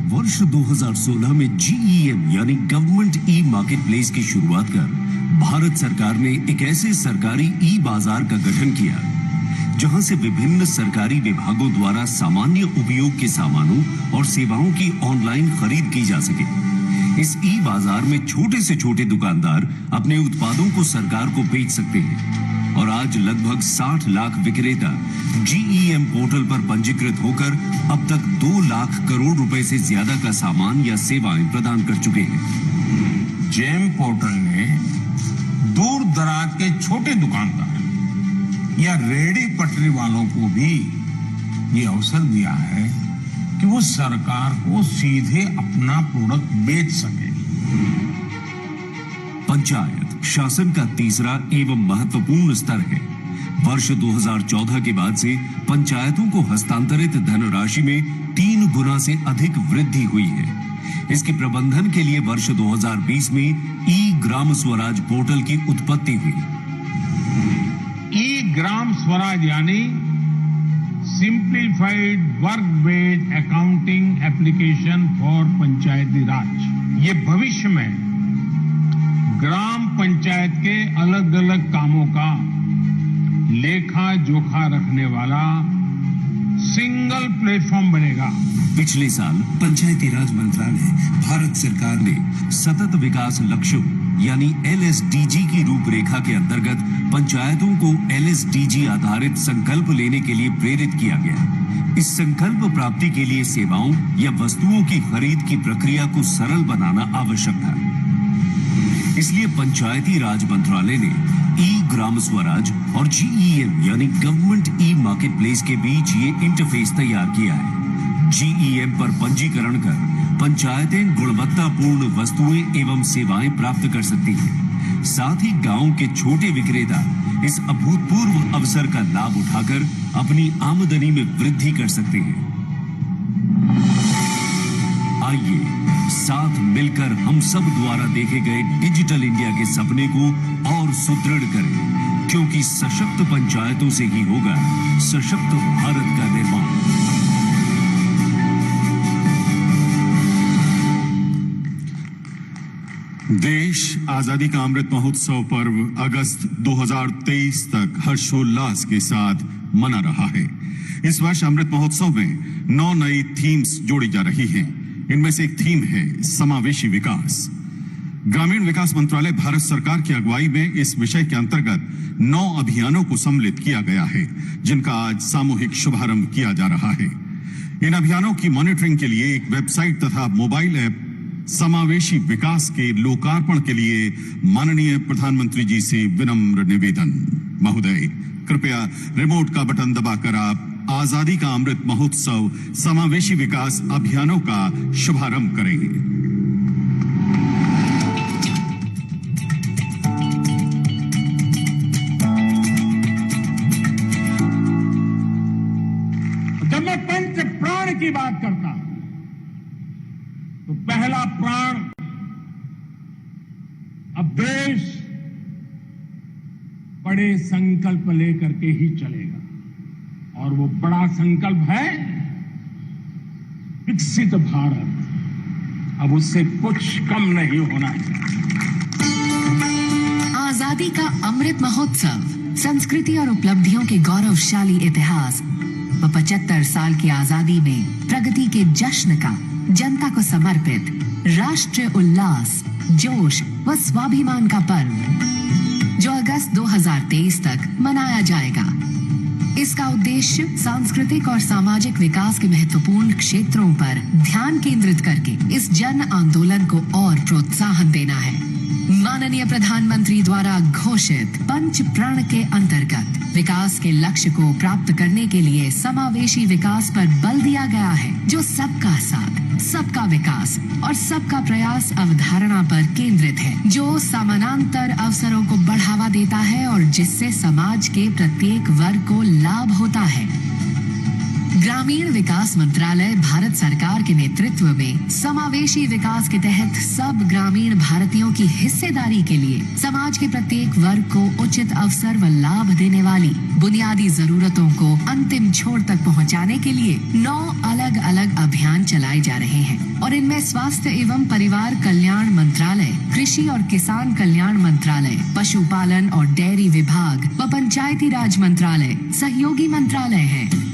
वर्ष 2016 में GEM यानी गवर्नमेंट ई मार्केट प्लेस की शुरुआत कर भारत सरकार ने एक ऐसे सरकारी ई बाजार का गठन किया जहां से विभिन्न सरकारी विभागों द्वारा सामान्य उपयोग के सामानों और सेवाओं की ऑनलाइन खरीद की जा सके। इस ई बाजार में छोटे से छोटे दुकानदार अपने उत्पादों को सरकार को बेच सकते हैं और आज लगभग 60 लाख विक्रेता GEM पोर्टल पर पंजीकृत होकर अब तक 2 लाख करोड़ रुपए से ज्यादा का सामान या सेवाएं प्रदान कर चुके हैं। जेम पोर्टल ने दूर दराज के छोटे दुकानदार या रेहड़ी पटरी वालों को भी ये अवसर दिया है कि वो सरकार को सीधे अपना प्रोडक्ट बेच सके। पंचायत शासन का तीसरा एवं महत्वपूर्ण स्तर है। वर्ष 2014 के बाद से पंचायतों को हस्तांतरित धनराशि में 3 गुना से अधिक वृद्धि हुई है। इसके प्रबंधन के लिए वर्ष 2020 में ई ग्राम स्वराज पोर्टल की उत्पत्ति हुई। ई ग्राम स्वराज यानी simplified work based accounting application for Panchayati Raj. ये भविष्य में ग्राम पंचायत के अलग अलग कामों का लेखा जोखा रखने वाला सिंगल प्लेटफॉर्म बनेगा। पिछले साल पंचायती राज मंत्रालय भारत सरकार ने सतत विकास लक्ष्यों यानी LSDG की रूपरेखा के अंतर्गत पंचायतों को LSDG आधारित संकल्प लेने के लिए प्रेरित किया गया। इस संकल्प प्राप्ति के लिए सेवाओं या वस्तुओं की खरीद की प्रक्रिया को सरल बनाना आवश्यक था। इसलिए पंचायती राज मंत्रालय ने ई ग्राम स्वराज और GEM यानी गवर्नमेंट ई मार्केट प्लेस के बीच ये इंटरफेस तैयार किया है। GEM पर पंजीकरण कर पंचायतें गुणवत्तापूर्ण वस्तुएं एवं सेवाएं प्राप्त कर सकती हैं। साथ ही गांव के छोटे विक्रेता इस अभूतपूर्व अवसर का लाभ उठाकर अपनी आमदनी में वृद्धि कर सकते हैं। आइए साथ मिलकर हम सब द्वारा देखे गए डिजिटल इंडिया के सपने को और सुदृढ़ करें, क्योंकि सशक्त पंचायतों से ही होगा सशक्त भारत का निर्माण। देश आजादी का अमृत महोत्सव पर्व अगस्त 2023 तक हर्षोल्लास के साथ मना रहा है। इस वर्ष अमृत महोत्सव में 9 नई थीम्स जोड़ी जा रही हैं। इनमें से एक थीम है समावेशी विकास। ग्रामीण विकास मंत्रालय भारत सरकार की अगुवाई में इस विषय के अंतर्गत 9 अभियानों को सम्मिलित किया गया है, जिनका आज सामूहिक शुभारंभ किया जा रहा है। इन अभियानों की मॉनिटरिंग के लिए एक वेबसाइट तथा मोबाइल ऐप समावेशी विकास के लोकार्पण के लिए माननीय प्रधानमंत्री जी से विनम्र निवेदन। महोदय, कृपया रिमोट का बटन दबाकर आप आजादी का अमृत महोत्सव समावेशी विकास अभियानों का शुभारंभ करें। जब मैं पंच प्राण की बात करता हूं तो पहला प्राण अब देश बड़े संकल्प लेकर के ही चलेगा, और वो बड़ा संकल्प है विकसित भारत। अब उससे कुछ कम नहीं होना चाहिए। आजादी का अमृत महोत्सव संस्कृति और उपलब्धियों के गौरवशाली इतिहास व 75 साल की आजादी में प्रगति के जश्न का जनता को समर्पित राष्ट्रीय उल्लास, जोश व स्वाभिमान का पर्व, जो अगस्त 2023 तक मनाया जाएगा। इसका उद्देश्य सांस्कृतिक और सामाजिक विकास के महत्वपूर्ण क्षेत्रों पर ध्यान केंद्रित करके इस जन आंदोलन को और प्रोत्साहन देना है। माननीय प्रधानमंत्री द्वारा घोषित पंच प्रण के अंतर्गत विकास के लक्ष्य को प्राप्त करने के लिए समावेशी विकास पर बल दिया गया है, जो सबका साथ, सबका विकास और सबका प्रयास अवधारणा पर केंद्रित है, जो समानांतर अवसरों को बढ़ावा देता है और जिससे समाज के प्रत्येक वर्ग को लाभ होता है। ग्रामीण विकास मंत्रालय भारत सरकार के नेतृत्व में समावेशी विकास के तहत सब ग्रामीण भारतीयों की हिस्सेदारी के लिए समाज के प्रत्येक वर्ग को उचित अवसर व लाभ देने वाली बुनियादी जरूरतों को अंतिम छोर तक पहुंचाने के लिए 9 अलग अलग अभियान चलाए जा रहे हैं, और इनमें स्वास्थ्य एवं परिवार कल्याण मंत्रालय, कृषि और किसान कल्याण मंत्रालय, पशुपालन और डेयरी विभाग व पंचायती राज मंत्रालय सहयोगी मंत्रालय है।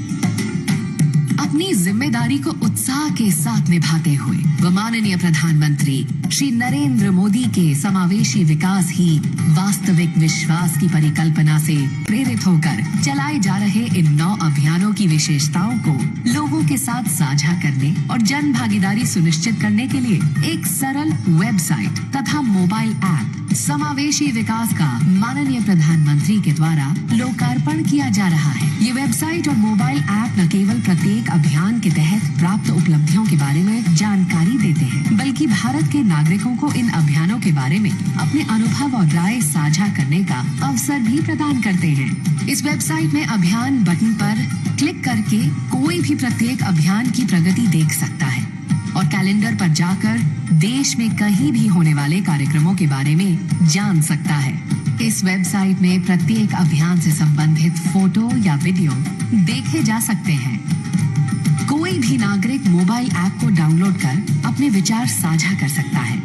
अपनी जिम्मेदारी को उत्साह के साथ निभाते हुए व माननीय प्रधानमंत्री श्री नरेंद्र मोदी के समावेशी विकास ही वास्तविक विश्वास की परिकल्पना से प्रेरित होकर चलाए जा रहे इन 9 अभियानों की विशेषताओं को लोगों के साथ साझा करने और जन भागीदारी सुनिश्चित करने के लिए एक सरल वेबसाइट तथा मोबाइल ऐप समावेशी विकास का माननीय प्रधानमंत्री के द्वारा लोकार्पण किया जा रहा है। ये वेबसाइट और मोबाइल ऐप न केवल प्रत्येक अभियान के तहत प्राप्त उपलब्धियों के बारे में जानकारी देते हैं, बल्कि भारत के नागरिकों को इन अभियानों के बारे में अपने अनुभव और राय साझा करने का अवसर भी प्रदान करते हैं। इस वेबसाइट में अभियान बटन पर क्लिक करके कोई भी प्रत्येक अभियान की प्रगति देख सकता है और कैलेंडर पर जाकर देश में कहीं भी होने वाले कार्यक्रमों के बारे में जान सकता है। इस वेबसाइट में प्रत्येक अभियान से संबंधित फोटो या वीडियो देखे जा सकते हैं। कोई भी नागरिक मोबाइल ऐप को डाउनलोड कर अपने विचार साझा कर सकता है।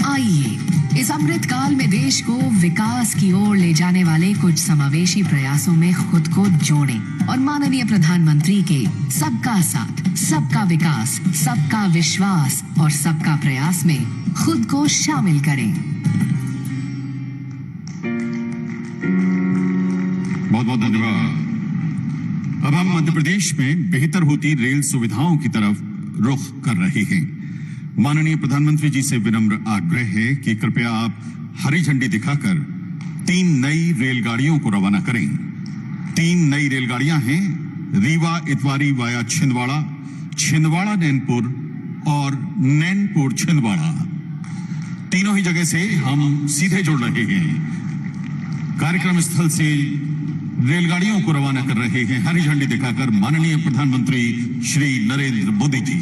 आइए इस अमृत काल में देश को विकास की ओर ले जाने वाले कुछ समावेशी प्रयासों में खुद को जोड़ें और माननीय प्रधानमंत्री के सबका साथ, सबका विकास, सबका विश्वास और सबका प्रयास में खुद को शामिल करें। बहुत बहुत धन्यवाद। अब हम मध्य प्रदेश में बेहतर होती रेल सुविधाओं की तरफ रुख कर रहे हैं। माननीय प्रधानमंत्री जी से विनम्र आग्रह है कि कृपया आप हरी झंडी दिखाकर 3 नई रेलगाड़ियों को रवाना करें। 3 नई रेलगाड़ियां हैं रीवा इतवारी वाया छिंदवाड़ा, छिंदवाड़ा नैनपुर और नैनपुर छिंदवाड़ा। तीनों ही जगह से हम सीधे जुड़ रहे हैं। कार्यक्रम स्थल से रेलगाड़ियों को रवाना कर रहे हैं हरी झंडी दिखाकर माननीय प्रधानमंत्री श्री नरेंद्र मोदी जी।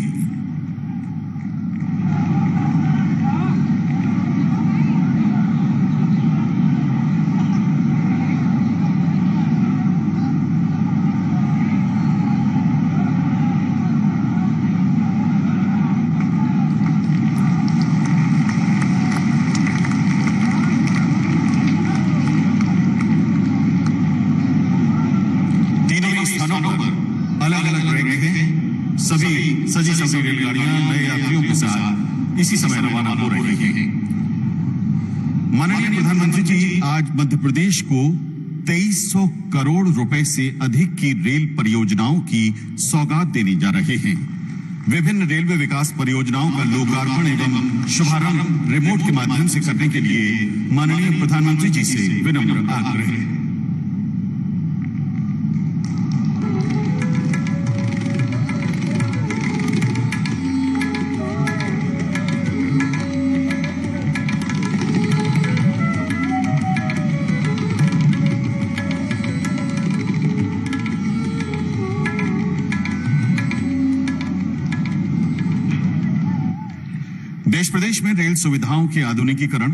अलग अलग ट्रैक हैं। सजी रेलगाड़ियां नए यात्रियों के साथ इसी समय रवाना हो रही हैं। माननीय प्रधानमंत्री जी आज मध्य प्रदेश को 2300 करोड़ रुपए से अधिक की रेल परियोजनाओं की सौगात देने जा रहे हैं। विभिन्न रेलवे विकास परियोजनाओं का लोकार्पण एवं शुभारंभ रिमोट के माध्यम से करने के लिए माननीय प्रधानमंत्री जी से विनम्र आग्रह है। देश प्रदेश में रेल सुविधाओं के आधुनिकीकरण,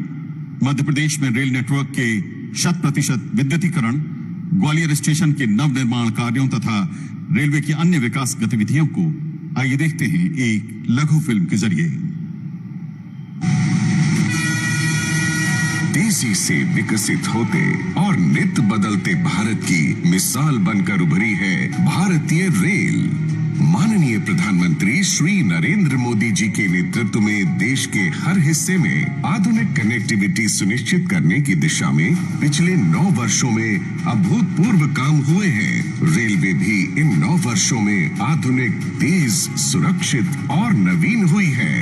मध्य प्रदेश में रेल नेटवर्क के 100% विद्युतीकरण, ग्वालियर स्टेशन के नवनिर्माण कार्यों तथा रेलवे की अन्य विकास गतिविधियों को आइए देखते हैं एक लघु फिल्म के जरिए। तेजी से विकसित होते और नित बदलते भारत की मिसाल बनकर उभरी है भारतीय रेल। माननीय प्रधानमंत्री श्री नरेंद्र मोदी जी के नेतृत्व में देश के हर हिस्से में आधुनिक कनेक्टिविटी सुनिश्चित करने की दिशा में पिछले 9 वर्षों में अभूतपूर्व काम हुए हैं। रेलवे भी इन 9 वर्षों में आधुनिक, तेज, सुरक्षित और नवीन हुई है।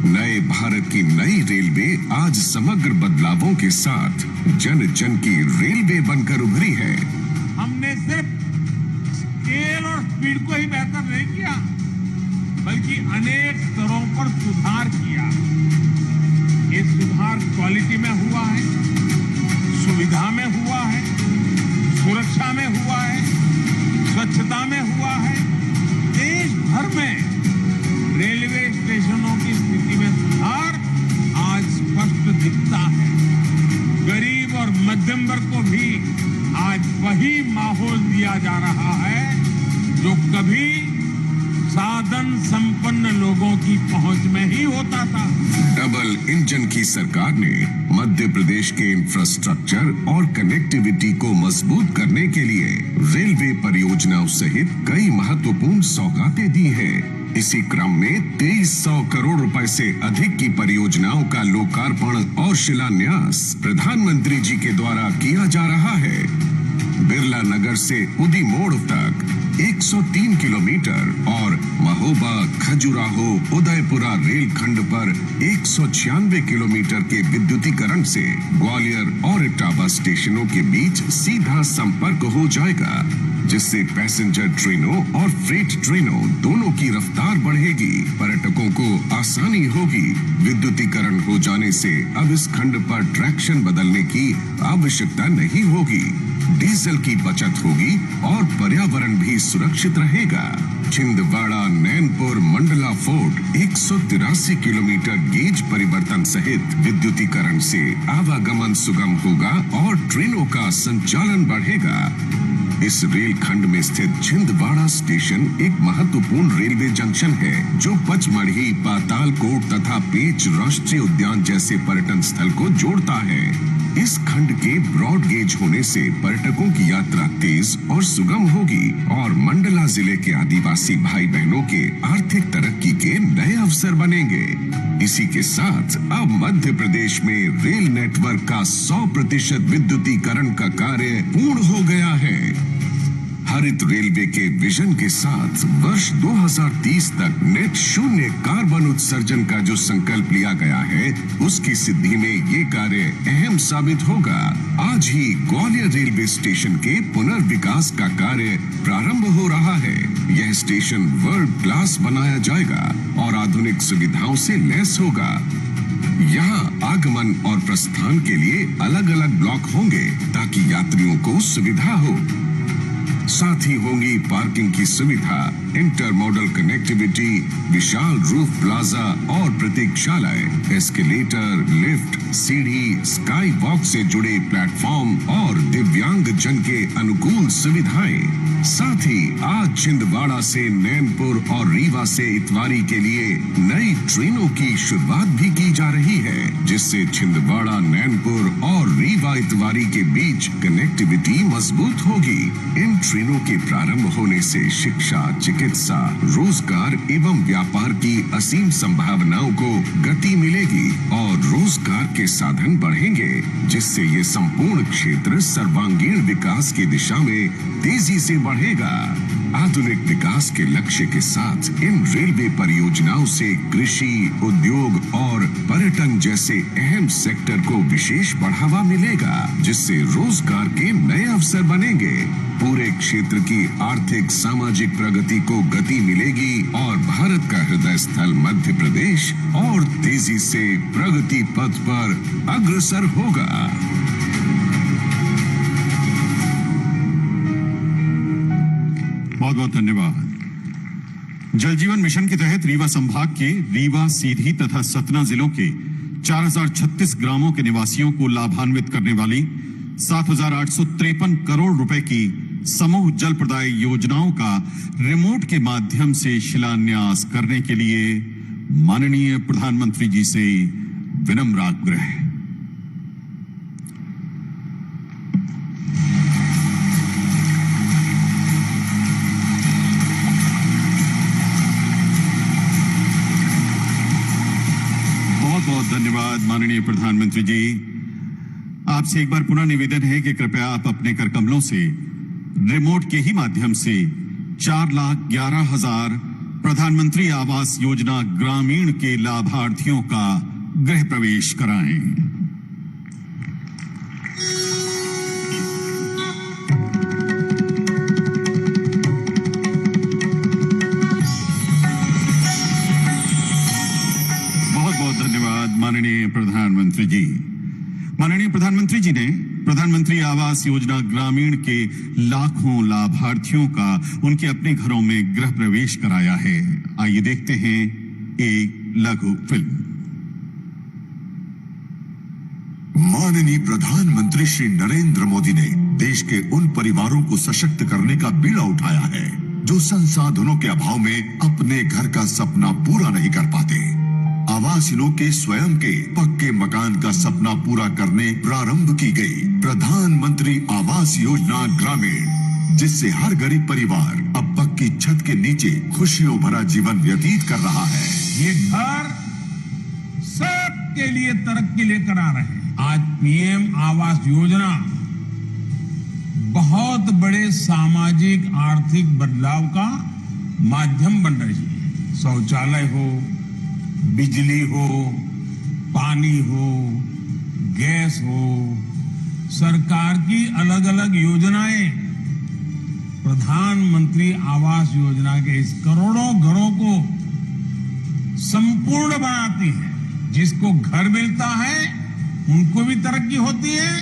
नए भारत की नई रेलवे आज समग्र बदलावों के साथ जन जन की रेलवे बनकर उभरी है। हमने सिर्फ स्केल और स्पीड को ही बेहतर नहीं किया, बल्कि अनेक स्तरों पर सुधार किया। ये सुधार क्वालिटी में हुआ है, सुविधा में हुआ है, सुरक्षा में हुआ है, स्वच्छता में हुआ है। देश भर में रेलवे स्टेशनों की स्थिति में सुधार आज स्पष्ट दिखता है। गरीब और मध्यम वर्ग को भी आज वही माहौल दिया जा रहा है जो कभी साधन संपन्न लोगों की पहुंच में ही होता था। डबल इंजन की सरकार ने मध्य प्रदेश के इंफ्रास्ट्रक्चर और कनेक्टिविटी को मजबूत करने के लिए रेलवे परियोजनाओं सहित कई महत्वपूर्ण सौगातें दी हैं। इसी क्रम में 2300 करोड़ रुपए से अधिक की परियोजनाओं का लोकार्पण और शिलान्यास प्रधानमंत्री जी के द्वारा किया जा रहा है। बिरला नगर से उदी मोड़ तक 103 किलोमीटर और महोबा, खजुराहो, उदयपुरा रेल खंड पर 196 किलोमीटर के विद्युतीकरण से ग्वालियर और इटावा स्टेशनों के बीच सीधा संपर्क हो जाएगा, जिससे पैसेंजर ट्रेनों और फ्रेट ट्रेनों दोनों की रफ्तार बढ़ेगी। पर्यटकों को आसानी होगी। विद्युतीकरण हो जाने से अब इस खंड पर ट्रैक्शन बदलने की आवश्यकता नहीं होगी। डीजल की बचत होगी और पर्यावरण भी सुरक्षित रहेगा। Chhindwara Nainpur Mandla fort 183 kilometre gauge परिवर्तन सहित विद्युतीकरण से आवागमन सुगम होगा और ट्रेनों का संचालन बढ़ेगा। इस रेल खंड में स्थित छिंदवाड़ा स्टेशन एक महत्वपूर्ण रेलवे जंक्शन है जो पचमढ़ी, पातालकोट तथा पेंच राष्ट्रीय उद्यान जैसे पर्यटन स्थल को जोड़ता है। इस खंड के ब्रॉड गेज होने से पर्यटकों की यात्रा तेज और सुगम होगी और मंडला जिले के आदिवासी भाई बहनों के आर्थिक तरक्की के नए अवसर बनेंगे। इसी के साथ अब मध्य प्रदेश में रेल नेटवर्क का 100% विद्युतीकरण का कार्य पूर्ण हो गया है। हरित रेलवे के विजन के साथ वर्ष 2030 तक नेट शून्य कार्बन उत्सर्जन का जो संकल्प लिया गया है, उसकी सिद्धि में ये कार्य अहम साबित होगा। आज ही ग्वालियर रेलवे स्टेशन के पुनर्विकास का कार्य प्रारंभ हो रहा है। यह स्टेशन वर्ल्ड क्लास बनाया जाएगा और आधुनिक सुविधाओं से लैस होगा। यहाँ आगमन और प्रस्थान के लिए अलग अलग ब्लॉक होंगे ताकि यात्रियों को सुविधा हो। साथ ही होंगी पार्किंग की सुविधा, इंटर मॉडल कनेक्टिविटी, विशाल रूफ प्लाजा और प्रतीक्षालय, एस्केलेटर, लिफ्ट, सीढ़ी, स्काई वॉक से जुड़े प्लेटफॉर्म और दिव्यांग जन के अनुकूल सुविधाएं। साथ ही आज छिंदवाड़ा से नैनपुर और रीवा से इतवारी के लिए नई ट्रेनों की शुरुआत भी की जा रही है, जिससे छिंदवाड़ा, नैनपुर और रीवा इतवारी के बीच कनेक्टिविटी मजबूत होगी। इन ट्रेनों के प्रारंभ होने से शिक्षा, चिकित्सा, रोजगार एवं व्यापार की असीम संभावनाओं को गति मिलेगी और रोजगार के साधन बढ़ेंगे, जिससे ये संपूर्ण क्षेत्र सर्वांगीण विकास की दिशा में तेजी से बढ़ेगा। आधुनिक विकास के लक्ष्य के साथ इन रेलवे परियोजनाओं से कृषि, उद्योग और पर्यटन जैसे अहम सेक्टर को विशेष बढ़ावा मिलेगा, जिससे रोजगार के नए अवसर बनेंगे। पूरे क्षेत्र की आर्थिक, सामाजिक प्रगति को गति मिलेगी और भारत का हृदय स्थल मध्य प्रदेश और तेजी से प्रगति पथ पर अग्रसर होगा। बहुत बहुत धन्यवाद। जल जीवन मिशन के तहत रीवा संभाग के रीवा, सीधी तथा सतना जिलों के 4036 ग्रामों के निवासियों को लाभान्वित करने वाली 7,853 करोड़ रुपए की समूह जल प्रदाय योजनाओं का रिमोट के माध्यम से शिलान्यास करने के लिए माननीय प्रधानमंत्री जी से विनम्र आग्रह। बहुत धन्यवाद माननीय प्रधानमंत्री जी। आपसे एक बार पुनः निवेदन है कि कृपया आप अपने कर कमलों से रिमोट के ही माध्यम से 4,11,000 प्रधानमंत्री आवास योजना ग्रामीण के लाभार्थियों का गृह प्रवेश कराएं। माननीय प्रधानमंत्री जी। माननीय प्रधानमंत्री जी ने प्रधानमंत्री आवास योजना ग्रामीण के लाखों लाभार्थियों का उनके अपने घरों में गृह प्रवेश कराया है। आइए देखते हैं एक लघु फिल्म। माननीय प्रधानमंत्री श्री नरेंद्र मोदी ने देश के उन परिवारों को सशक्त करने का बीड़ा उठाया है जो संसाधनों के अभाव में अपने घर का सपना पूरा नहीं कर पाते। आवासियों के स्वयं के पक्के मकान का सपना पूरा करने प्रारंभ की गई प्रधानमंत्री आवास योजना ग्रामीण, जिससे हर गरीब परिवार अब पक्की छत के नीचे खुशियों भरा जीवन व्यतीत कर रहा है। ये घर सबके लिए तरक्की लेकर आ रहे हैं। आज पीएम आवास योजना बहुत बड़े सामाजिक आर्थिक बदलाव का माध्यम बन रही है। शौचालय हो, बिजली हो, पानी हो, गैस हो, सरकार की अलग अलग योजनाएं प्रधानमंत्री आवास योजना के इस करोड़ों घरों को संपूर्ण बनाती है। जिसको घर मिलता है उनको भी तरक्की होती है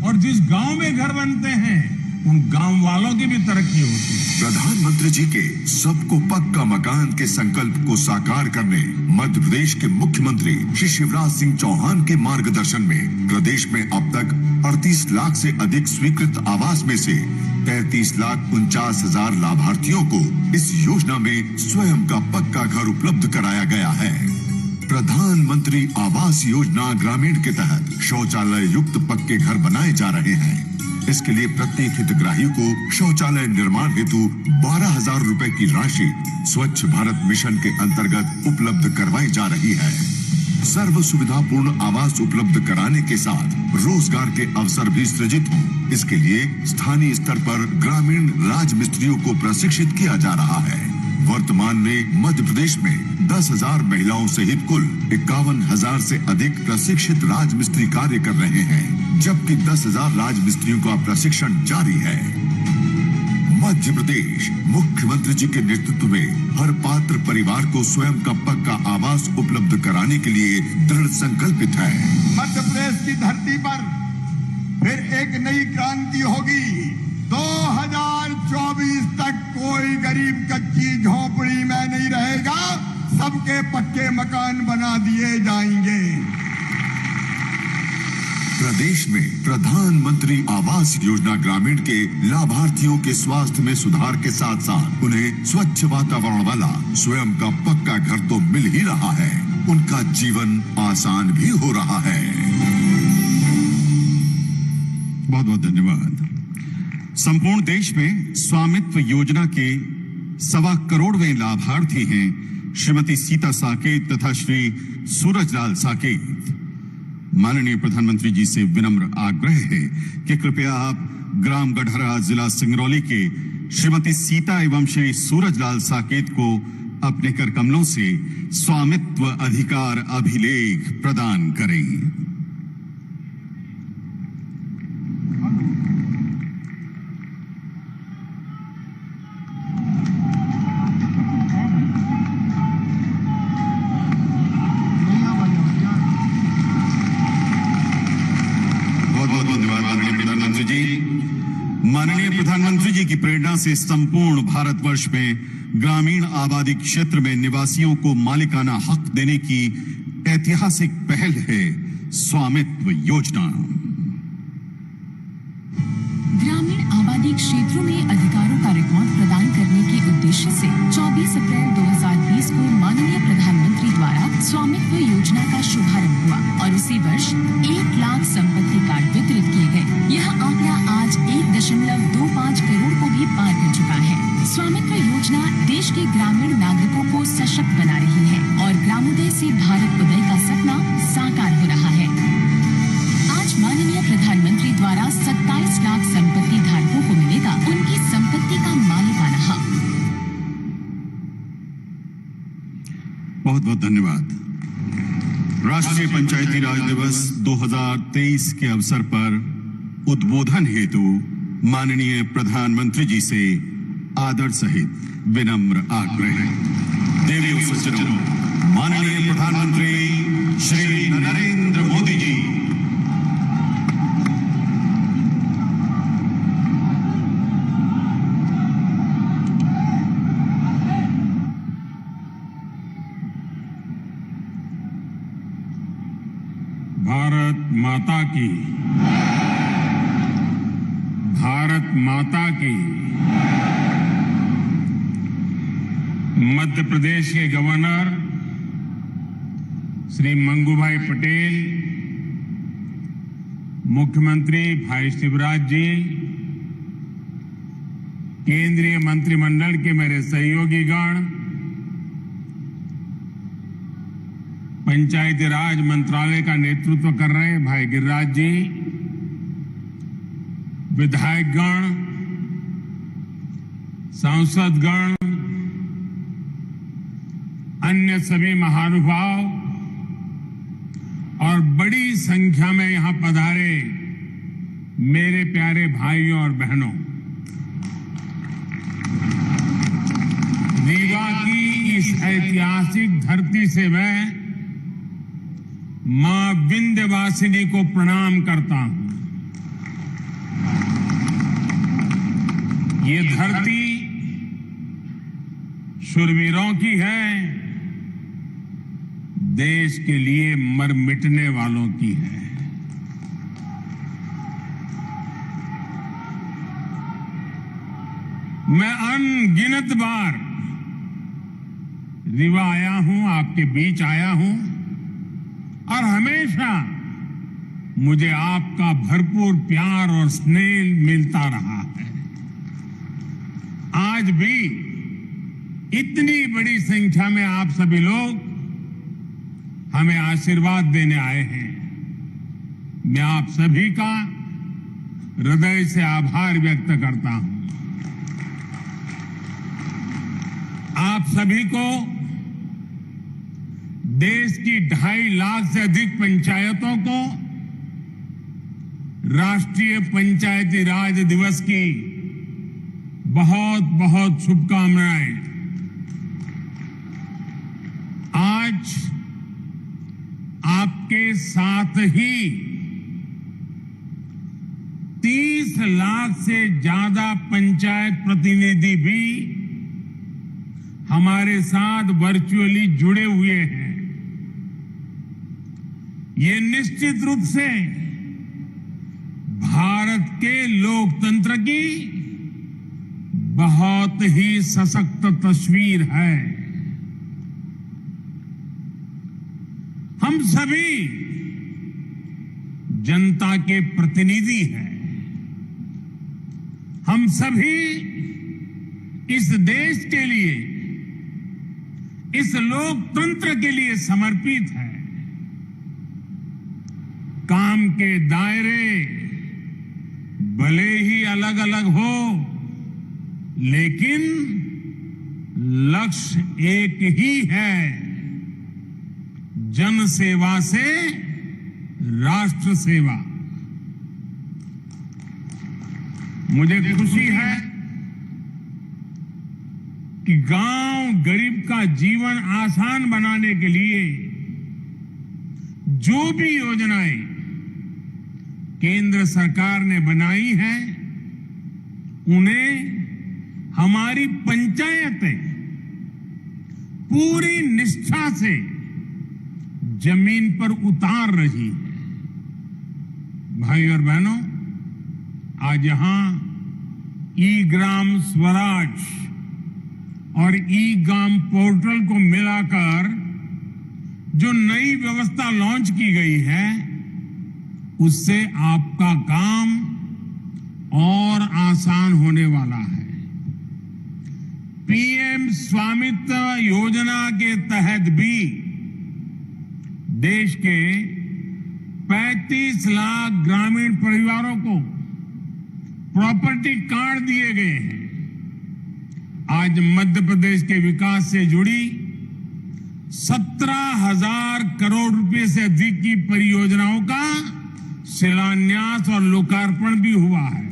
और जिस गांव में घर बनते हैं उन गांव वालों की भी तरक्की होती है। प्रधानमंत्री जी के सबको पक्का मकान के संकल्प को साकार करने मध्य प्रदेश के मुख्यमंत्री श्री शिवराज सिंह चौहान के मार्गदर्शन में प्रदेश में अब तक 38 लाख से अधिक स्वीकृत आवास में से 33,49,000 लाभार्थियों को इस योजना में स्वयं का पक्का घर उपलब्ध कराया गया है। प्रधानमंत्री आवास योजना ग्रामीण के तहत शौचालय युक्त पक्के घर बनाए जा रहे हैं। इसके लिए प्रत्येक हितग्राही को शौचालय निर्माण हेतु 12,000 रुपए की राशि स्वच्छ भारत मिशन के अंतर्गत उपलब्ध करवाई जा रही है। सर्व सुविधापूर्ण आवास उपलब्ध कराने के साथ रोजगार के अवसर भी सृजित हों। इसके लिए स्थानीय स्तर पर ग्रामीण राज मिस्त्रियों को प्रशिक्षित किया जा रहा है। वर्तमान में मध्य प्रदेश में 10,000 महिलाओं सहित कुल 51,000 से अधिक प्रशिक्षित राजमिस्त्री कार्य कर रहे हैं, जबकि 10,000 राजमिस्त्रियों का प्रशिक्षण जारी है। मध्य प्रदेश मुख्यमंत्री जी के नेतृत्व में हर पात्र परिवार को स्वयं का पक्का आवास उपलब्ध कराने के लिए दृढ़ संकल्पित है। मध्य प्रदेश की धरती पर फिर एक नई क्रांति होगी। 2024 तक कोई गरीब कच्ची झोपड़ी में नहीं रहेगा, सबके पक्के मकान बना दिए जाएंगे। प्रदेश में प्रधानमंत्री आवास योजना ग्रामीण के लाभार्थियों के स्वास्थ्य में सुधार के साथ साथ उन्हें स्वच्छ वातावरण वाला स्वयं का पक्का घर तो मिल ही रहा है, उनका जीवन आसान भी हो रहा है। बहुत बहुत धन्यवाद। संपूर्ण देश में स्वामित्व योजना के 1.25 करोड़वें लाभार्थी हैं श्रीमती सीता साकेत तथा श्री सूरजलाल साकेत। माननीय प्रधानमंत्री जी से विनम्र आग्रह है कि कृपया आप ग्राम गढ़हरा जिला सिंगरौली के श्रीमती सीता एवं श्री सूरजलाल साकेत को अपने कर कमलों से स्वामित्व अधिकार अभिलेख प्रदान करें। माननीय प्रधानमंत्री जी की प्रेरणा से संपूर्ण भारतवर्ष में ग्रामीण आबादी क्षेत्र में निवासियों को मालिकाना हक देने की ऐतिहासिक पहल है स्वामित्व योजना। ग्रामीण आबादी क्षेत्रों में अधिकारों का रिकॉर्ड प्रदान करने के उद्देश्य से 24 अप्रैल 2020 को माननीय प्रधानमंत्री द्वारा स्वामित्व योजना का शुभारंभ हुआ और उसी वर्ष 1 लाख संपत्ति कार्ड वितरित किए गए। यह आंकड़ा आज 1.25 करोड़ को भी पार कर चुका है। स्वामित्व योजना देश के ग्रामीण नागरिकों को सशक्त बना रही है और ग्रामोदय से भारत उदय का सपना साकार हो रहा है। आज माननीय प्रधानमंत्री द्वारा 27 लाख संपत्ति धारकों को मिलेगा उनकी संपत्ति का मालिकाना हक। बहुत बहुत धन्यवाद। राष्ट्रीय पंचायती राज दिवस 2023 के अवसर पर उद्बोधन हेतु माननीय प्रधानमंत्री जी से आदर सहित विनम्र आग्रह। देवी सज्जनों, माननीय प्रधानमंत्री श्री नरेंद्र मोदी जी भारत माता की मध्य प्रदेश के गवर्नर श्री मंगूभाई पटेल, मुख्यमंत्री भाई शिवराज जी, केंद्रीय मंत्रिमंडल के मेरे सहयोगी गण, पंचायती राज मंत्रालय का नेतृत्व कर रहे भाई गिरिराज जी, विधायकगण, सांसदगण, अन्य सभी महानुभाव और बड़ी संख्या में यहां पधारे मेरे प्यारे भाइयों और बहनों, रीवा की इस ऐतिहासिक धरती से मैं मां विंध्यवासिनी को प्रणाम करता हूं। ये धरती शूरवीरों की है, देश के लिए मर मिटने वालों की है। मैं अनगिनत बार रीवा आया हूं, आपके बीच आया हूं और हमेशा मुझे आपका भरपूर प्यार और स्नेह मिलता रहा है। आज भी इतनी बड़ी संख्या में आप सभी लोग हमें आशीर्वाद देने आए हैं। मैं आप सभी का हृदय से आभार व्यक्त करता हूं। आप सभी को देश की 2.5 लाख से अधिक पंचायतों को राष्ट्रीय पंचायती राज दिवस की बहुत बहुत शुभकामनाएं। आज आपके साथ ही 30 लाख से ज्यादा पंचायत प्रतिनिधि भी हमारे साथ वर्चुअली जुड़े हुए हैं। ये निश्चित रूप से भारत के लोकतंत्र की बहुत ही सशक्त तस्वीर है। हम सभी जनता के प्रतिनिधि हैं। हम सभी इस देश के लिए, इस लोकतंत्र के लिए समर्पित हैं। काम के दायरे भले ही अलग अलग हो, लेकिन लक्ष्य एक ही है, जन सेवा से राष्ट्र सेवा। मुझे खुशी है कि गांव गरीब का जीवन आसान बनाने के लिए जो भी योजनाएं केंद्र सरकार ने बनाई हैं, उन्हें हमारी पंचायतें पूरी निष्ठा से जमीन पर उतार रही है। भाई और बहनों, आज यहां ई ग्राम स्वराज और ई ग्राम पोर्टल को मिलाकर जो नई व्यवस्था लॉन्च की गई है, उससे आपका काम और आसान होने वाला है। पीएम स्वामित्व योजना के तहत भी देश के 35 लाख ग्रामीण परिवारों को प्रॉपर्टी कार्ड दिए गए हैं। आज मध्य प्रदेश के विकास से जुड़ी 17,000 करोड़ रुपए से अधिक की परियोजनाओं का शिलान्यास और लोकार्पण भी हुआ है।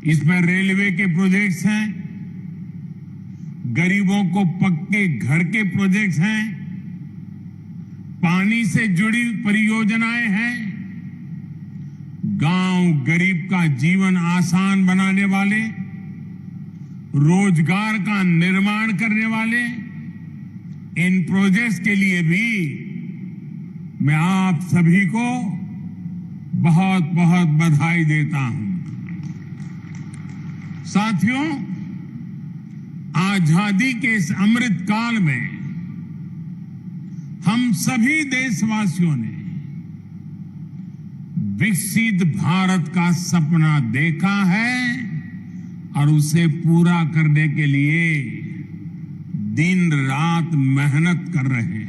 इसमें रेलवे के प्रोजेक्ट्स हैं, गरीबों को पक्के घर के प्रोजेक्ट्स हैं, पानी से जुड़ी परियोजनाएं हैं, गांव गरीब का जीवन आसान बनाने वाले, रोजगार का निर्माण करने वाले इन प्रोजेक्ट्स के लिए भी मैं आप सभी को बहुत बहुत बधाई देता हूं। साथियों, आजादी के इस अमृत काल में हम सभी देशवासियों ने विकसित भारत का सपना देखा है और उसे पूरा करने के लिए दिन रात मेहनत कर रहे हैं।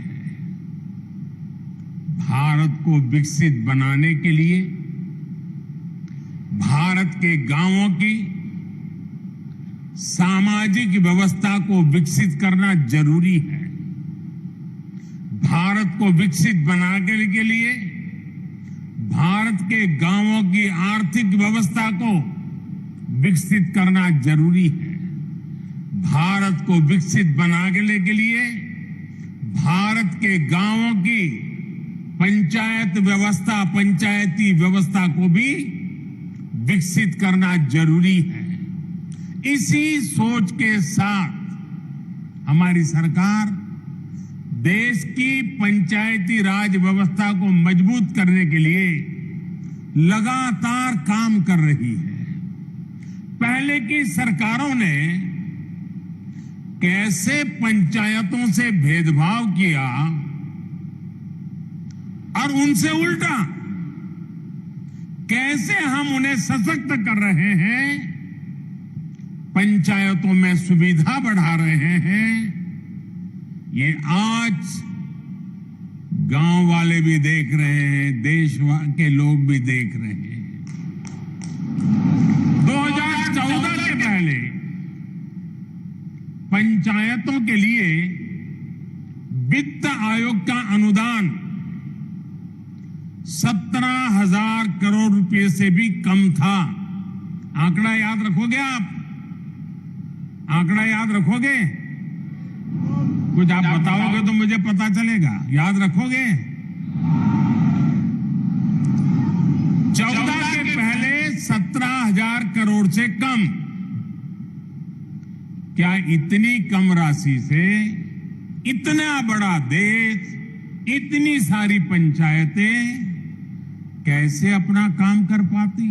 भारत को विकसित बनाने के लिए भारत के गांवों की सामाजिक व्यवस्था को विकसित करना जरूरी है। भारत को विकसित बनाने के लिए भारत के गांवों की आर्थिक व्यवस्था को विकसित करना जरूरी है। भारत को विकसित बनाने के लिए भारत के गांवों की पंचायत व्यवस्था, पंचायती व्यवस्था को भी विकसित करना जरूरी है। इसी सोच के साथ हमारी सरकार देश की पंचायती राज व्यवस्था को मजबूत करने के लिए लगातार काम कर रही है। पहले की सरकारों ने कैसे पंचायतों से भेदभाव किया और उनसे उल्टा कैसे हम उन्हें सशक्त कर रहे हैं, पंचायतों में सुविधा बढ़ा रहे हैं, ये आज गांव वाले भी देख रहे हैं, देश के लोग भी देख रहे हैं। 2014 के पहले पंचायतों के लिए वित्त आयोग का अनुदान 17,000 करोड़ रुपए से भी कम था। आंकड़ा याद रखोगे आप? आंकड़ा याद रखोगे? कुछ आप बताओगे तो मुझे पता चलेगा। याद रखोगे? 14 के पहले 17,000 करोड़ से कम। क्या इतनी कम राशि से इतना बड़ा देश, इतनी सारी पंचायतें कैसे अपना काम कर पाती?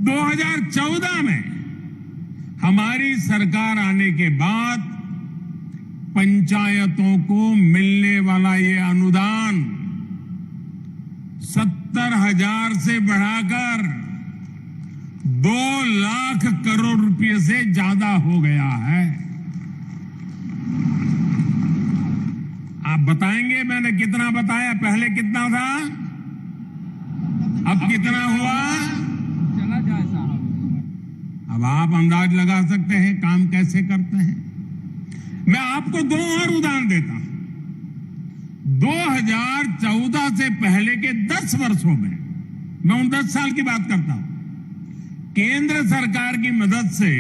2014 में हमारी सरकार आने के बाद पंचायतों को मिलने वाला ये अनुदान 70,000 से बढ़ाकर 2 लाख करोड़ रुपए से ज्यादा हो गया है। आप बताएंगे मैंने कितना बताया? पहले कितना था, अब कितना हुआ? चला जाए साहब। अब आप अंदाज लगा सकते हैं काम कैसे करते हैं। मैं आपको 2 और उदाहरण देता हूं। 2014 से पहले के 10 वर्षों में, मैं उन 10 साल की बात करता हूं, केंद्र सरकार की मदद से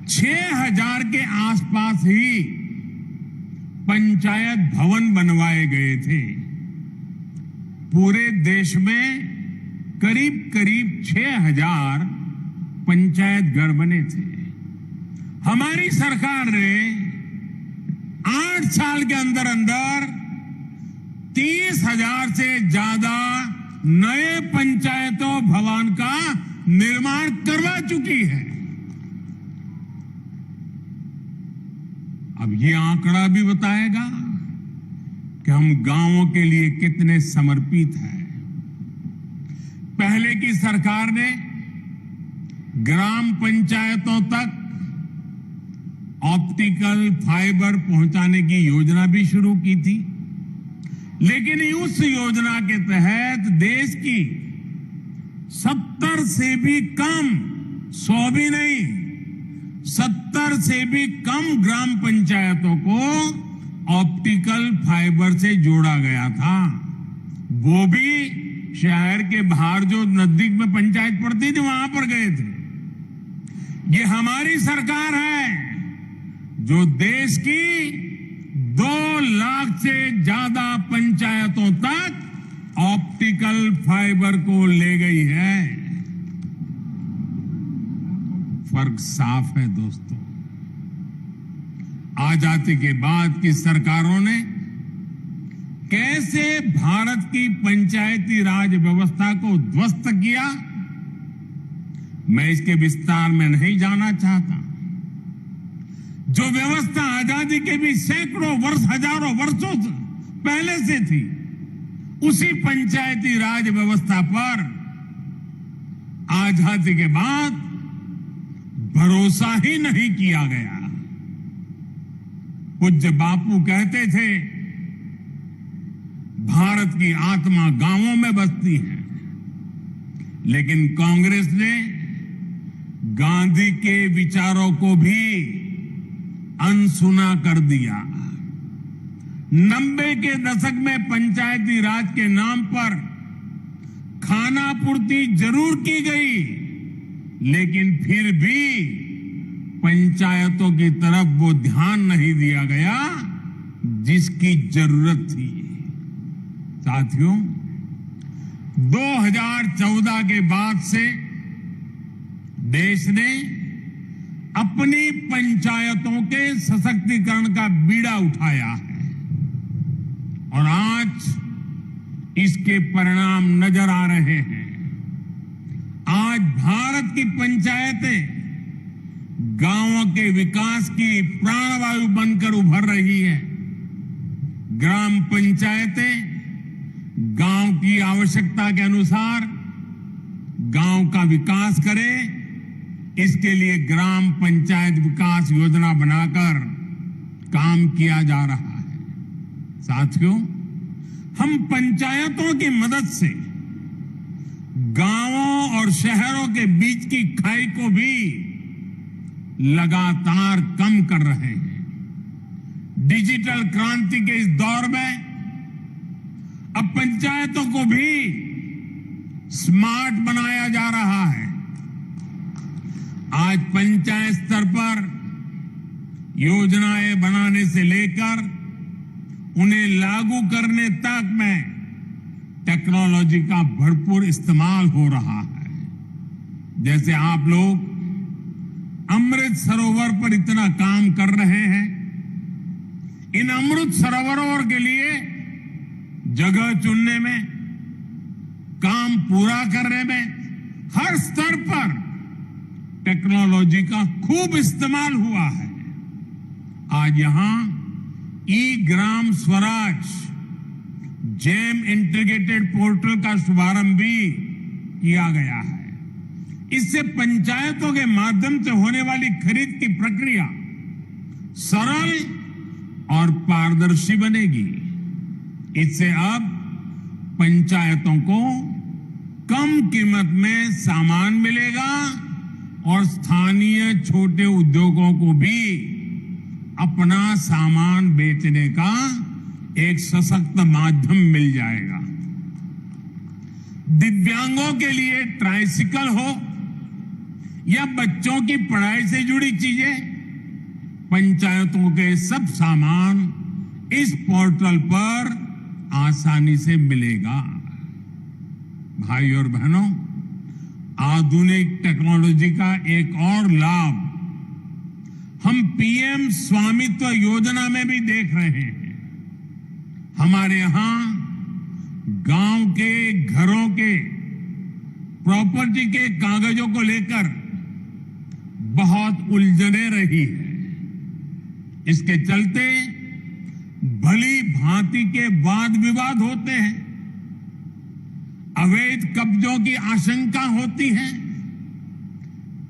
6,000 के आसपास ही पंचायत भवन बनवाए गए थे। पूरे देश में करीब करीब 6,000 पंचायत घर बने थे। हमारी सरकार ने 8 साल के अंदर अंदर 30,000 से ज्यादा नए पंचायतों भवन का निर्माण करवा चुकी है। अब ये आंकड़ा भी बताएगा कि हम गांवों के लिए कितने समर्पित हैं। पहले की सरकार ने ग्राम पंचायतों तक ऑप्टिकल फाइबर पहुंचाने की योजना भी शुरू की थी, लेकिन उस योजना के तहत देश की 70 से भी कम, 100 भी नहीं, 70 से भी कम ग्राम पंचायतों को ऑप्टिकल फाइबर से जोड़ा गया था। वो भी शहर के बाहर जो नजदीक में पंचायत पड़ती थी वहां पर गए थे। ये हमारी सरकार है जो देश की 2 लाख से ज्यादा पंचायतों तक ऑप्टिकल फाइबर को ले गई है। फर्क साफ है दोस्तों। आजादी के बाद की सरकारों ने कैसे भारत की पंचायती राज व्यवस्था को ध्वस्त किया, मैं इसके विस्तार में नहीं जाना चाहता। जो व्यवस्था आजादी के भी सैकड़ों वर्ष, हजारों वर्षों पहले से थी, उसी पंचायती राज व्यवस्था पर आजादी के बाद भरोसा ही नहीं किया गया। पूज्य बापू कहते थे, भारत की आत्मा गांवों में बसती है, लेकिन कांग्रेस ने गांधी के विचारों को भी अनसुना कर दिया। 90 के दशक में पंचायती राज के नाम पर खाना पूर्ति जरूर की गई, लेकिन फिर भी पंचायतों की तरफ वो ध्यान नहीं दिया गया जिसकी जरूरत थी। साथियों, 2014 के बाद से देश ने अपनी पंचायतों के सशक्तिकरण का बीड़ा उठाया है और आज इसके परिणाम नजर आ रहे हैं। आज भारत की पंचायतें गांवों के विकास की प्राणवायु बनकर उभर रही है। ग्राम पंचायतें गांव की आवश्यकता के अनुसार गांव का विकास करे, इसके लिए ग्राम पंचायत विकास योजना बनाकर काम किया जा रहा है। साथियों, हम पंचायतों की मदद से गांवों और शहरों के बीच की खाई को भी लगातार कम कर रहे हैं। डिजिटल क्रांति के इस दौर में अब पंचायतों को भी स्मार्ट बनाया जा रहा है। आज पंचायत स्तर पर योजनाएं बनाने से लेकर उन्हें लागू करने तक में टेक्नोलॉजी का भरपूर इस्तेमाल हो रहा है। जैसे आप लोग अमृत सरोवर पर इतना काम कर रहे हैं, इन अमृत सरोवरों के लिए जगह चुनने में, काम पूरा करने में हर स्तर पर टेक्नोलॉजी का खूब इस्तेमाल हुआ है। आज यहां ई Gram Swaraj GeM integrated portal का शुभारंभ भी किया गया है। इससे पंचायतों के माध्यम से होने वाली खरीद की प्रक्रिया सरल और पारदर्शी बनेगी। इससे अब पंचायतों को कम कीमत में सामान मिलेगा और स्थानीय छोटे उद्योगों को भी अपना सामान बेचने का एक सशक्त माध्यम मिल जाएगा। दिव्यांगों के लिए ट्राइसिकल हो या बच्चों की पढ़ाई से जुड़ी चीजें, पंचायतों के सब सामान इस पोर्टल पर आसानी से मिलेगा। भाई और बहनों, आधुनिक टेक्नोलॉजी का एक और लाभ हम पीएम स्वामित्व योजना में भी देख रहे हैं। हमारे यहां गांव के घरों के प्रॉपर्टी के कागजों को लेकर बहुत उलझने रही है। इसके चलते भली भांति के वाद विवाद होते हैं, अवैध कब्जों की आशंका होती है।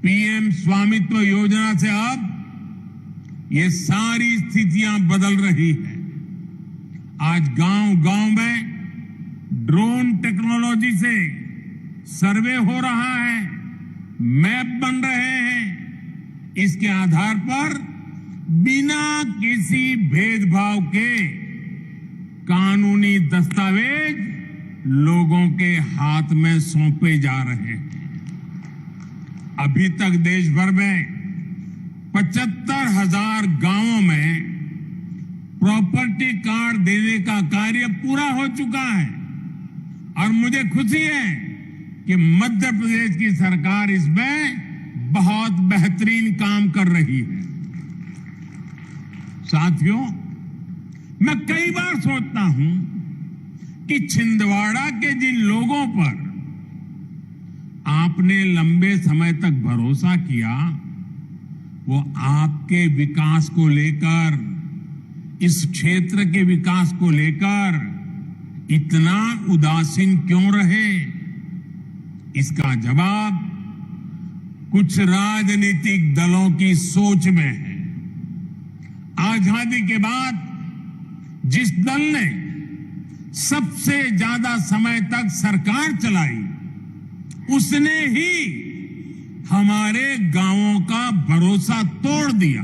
पीएम स्वामित्व योजना से अब ये सारी स्थितियां बदल रही है। आज गांव-गांव में ड्रोन टेक्नोलॉजी से सर्वे हो रहा है, मैप बन रहे हैं। इसके आधार पर बिना किसी भेदभाव के कानूनी दस्तावेज लोगों के हाथ में सौंपे जा रहे हैं। अभी तक देश भर में 75,000 गांवों में प्रॉपर्टी कार्ड देने का कार्य पूरा हो चुका है और मुझे खुशी है कि मध्य प्रदेश की सरकार इसमें बहुत बेहतरीन काम कर रही है। साथियों, मैं कई बार सोचता हूं कि छिंदवाड़ा के जिन लोगों पर आपने लंबे समय तक भरोसा किया, वो आपके विकास को लेकर, इस क्षेत्र के विकास को लेकर इतना उदासीन क्यों रहे? इसका जवाब कुछ राजनीतिक दलों की सोच में है। आजादी के बाद जिस दल ने सबसे ज्यादा समय तक सरकार चलाई, उसने ही हमारे गांवों का भरोसा तोड़ दिया।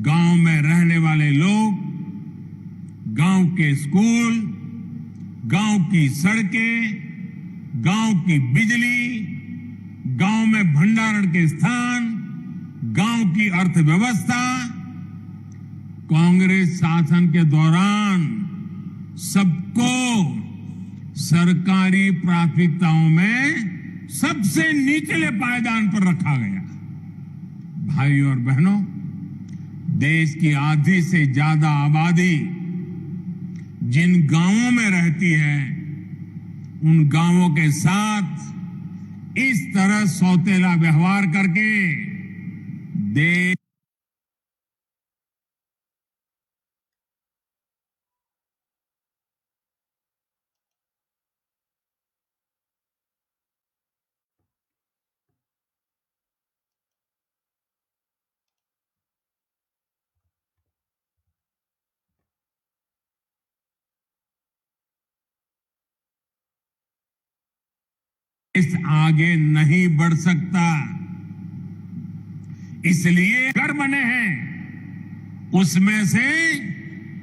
गांव में रहने वाले लोग गांव के स्कूल, गांव की सड़कें, गांव की बिजली, गांव में भंडारण के स्थान, गांव की अर्थव्यवस्था कांग्रेस शासन के दौरान सबको सरकारी प्राथमिकताओं में सबसे निचले पायदान पर रखा गया। भाई और बहनों, देश की आधी से ज्यादा आबादी जिन गांवों में रहती है, उन गांवों के साथ इस तरह सौतेला व्यवहार करके देश आगे नहीं बढ़ सकता। इसलिए घर बने हैं, उसमें से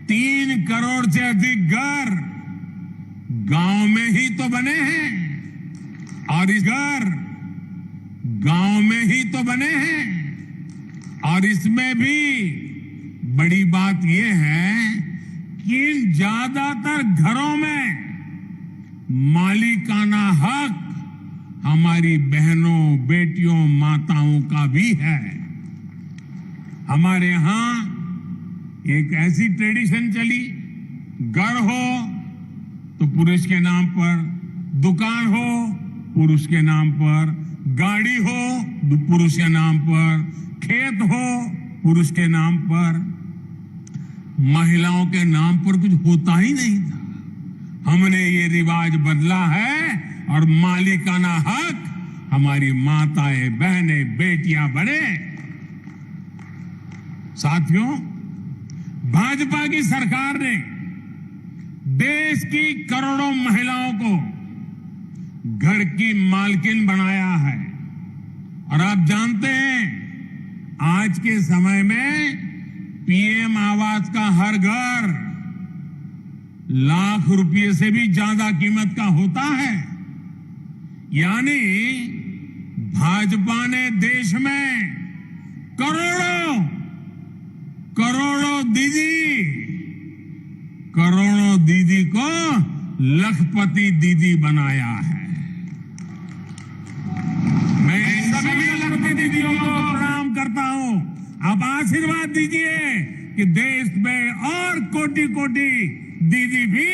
3 करोड़ से अधिक घर गांव में ही तो बने हैं, और इस घर गांव में ही तो बने हैं। और इसमें भी बड़ी बात यह है कि इन ज्यादातर घरों में मालिकाना हक हमारी बहनों, बेटियों, माताओं का भी है। हमारे यहां एक ऐसी ट्रेडिशन चली, घर हो तो पुरुष के नाम पर, दुकान हो पुरुष के नाम पर, गाड़ी हो पुरुष के नाम पर, खेत हो पुरुष के नाम पर, महिलाओं के नाम पर कुछ होता ही नहीं था। हमने ये रिवाज बदला है और मालिकाना हक हमारी माताएं, बहनें, बेटियां बने। साथियों, भाजपा की सरकार ने देश की करोड़ों महिलाओं को घर की मालकिन बनाया है। और आप जानते हैं, आज के समय में पीएम आवास का हर घर लाख रुपए से भी ज्यादा कीमत का होता है। यानी भाजपा ने देश में करोड़ों दीदी को लखपति दीदी बनाया है। मैं सभी लखपति दीदियों को प्रणाम करता हूं। आप आशीर्वाद दीजिए कि देश में और कोटि दीदी भी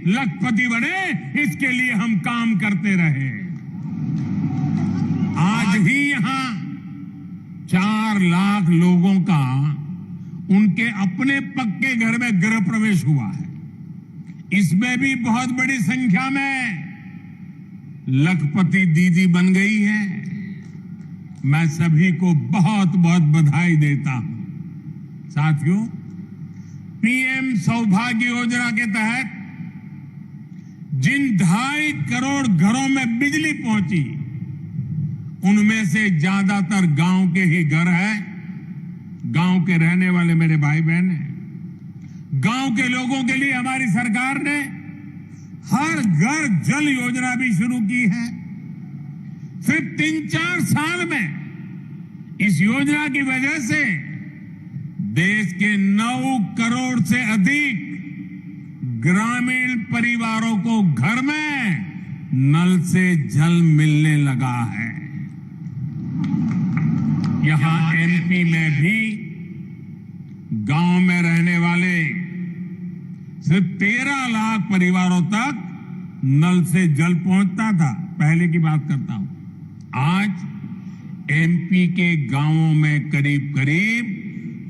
लखपति बने, इसके लिए हम काम करते रहे। आज ही यहां 4 लाख लोगों का उनके अपने पक्के घर में गृह प्रवेश हुआ है। इसमें भी बहुत बड़ी संख्या में लखपति दीदी बन गई है। मैं सभी को बहुत बहुत बधाई देता हूं। साथियों, पीएम सौभाग्य योजना के तहत जिन 2.5 करोड़ घरों में बिजली पहुंची, उनमें से ज्यादातर गांव के ही घर हैं। गांव के रहने वाले मेरे भाई बहन हैं। गांव के लोगों के लिए हमारी सरकार ने हर घर जल योजना भी शुरू की है। सिर्फ 3-4 साल में इस योजना की वजह से देश के 9 करोड़ से अधिक ग्रामीण परिवारों को घर में नल से जल मिलने लगा है। यहां एमपी में भी गांव में रहने वाले सिर्फ 13 लाख परिवारों तक नल से जल पहुंचता था। पहले की बात करता हूं। आज एमपी के गांवों में करीब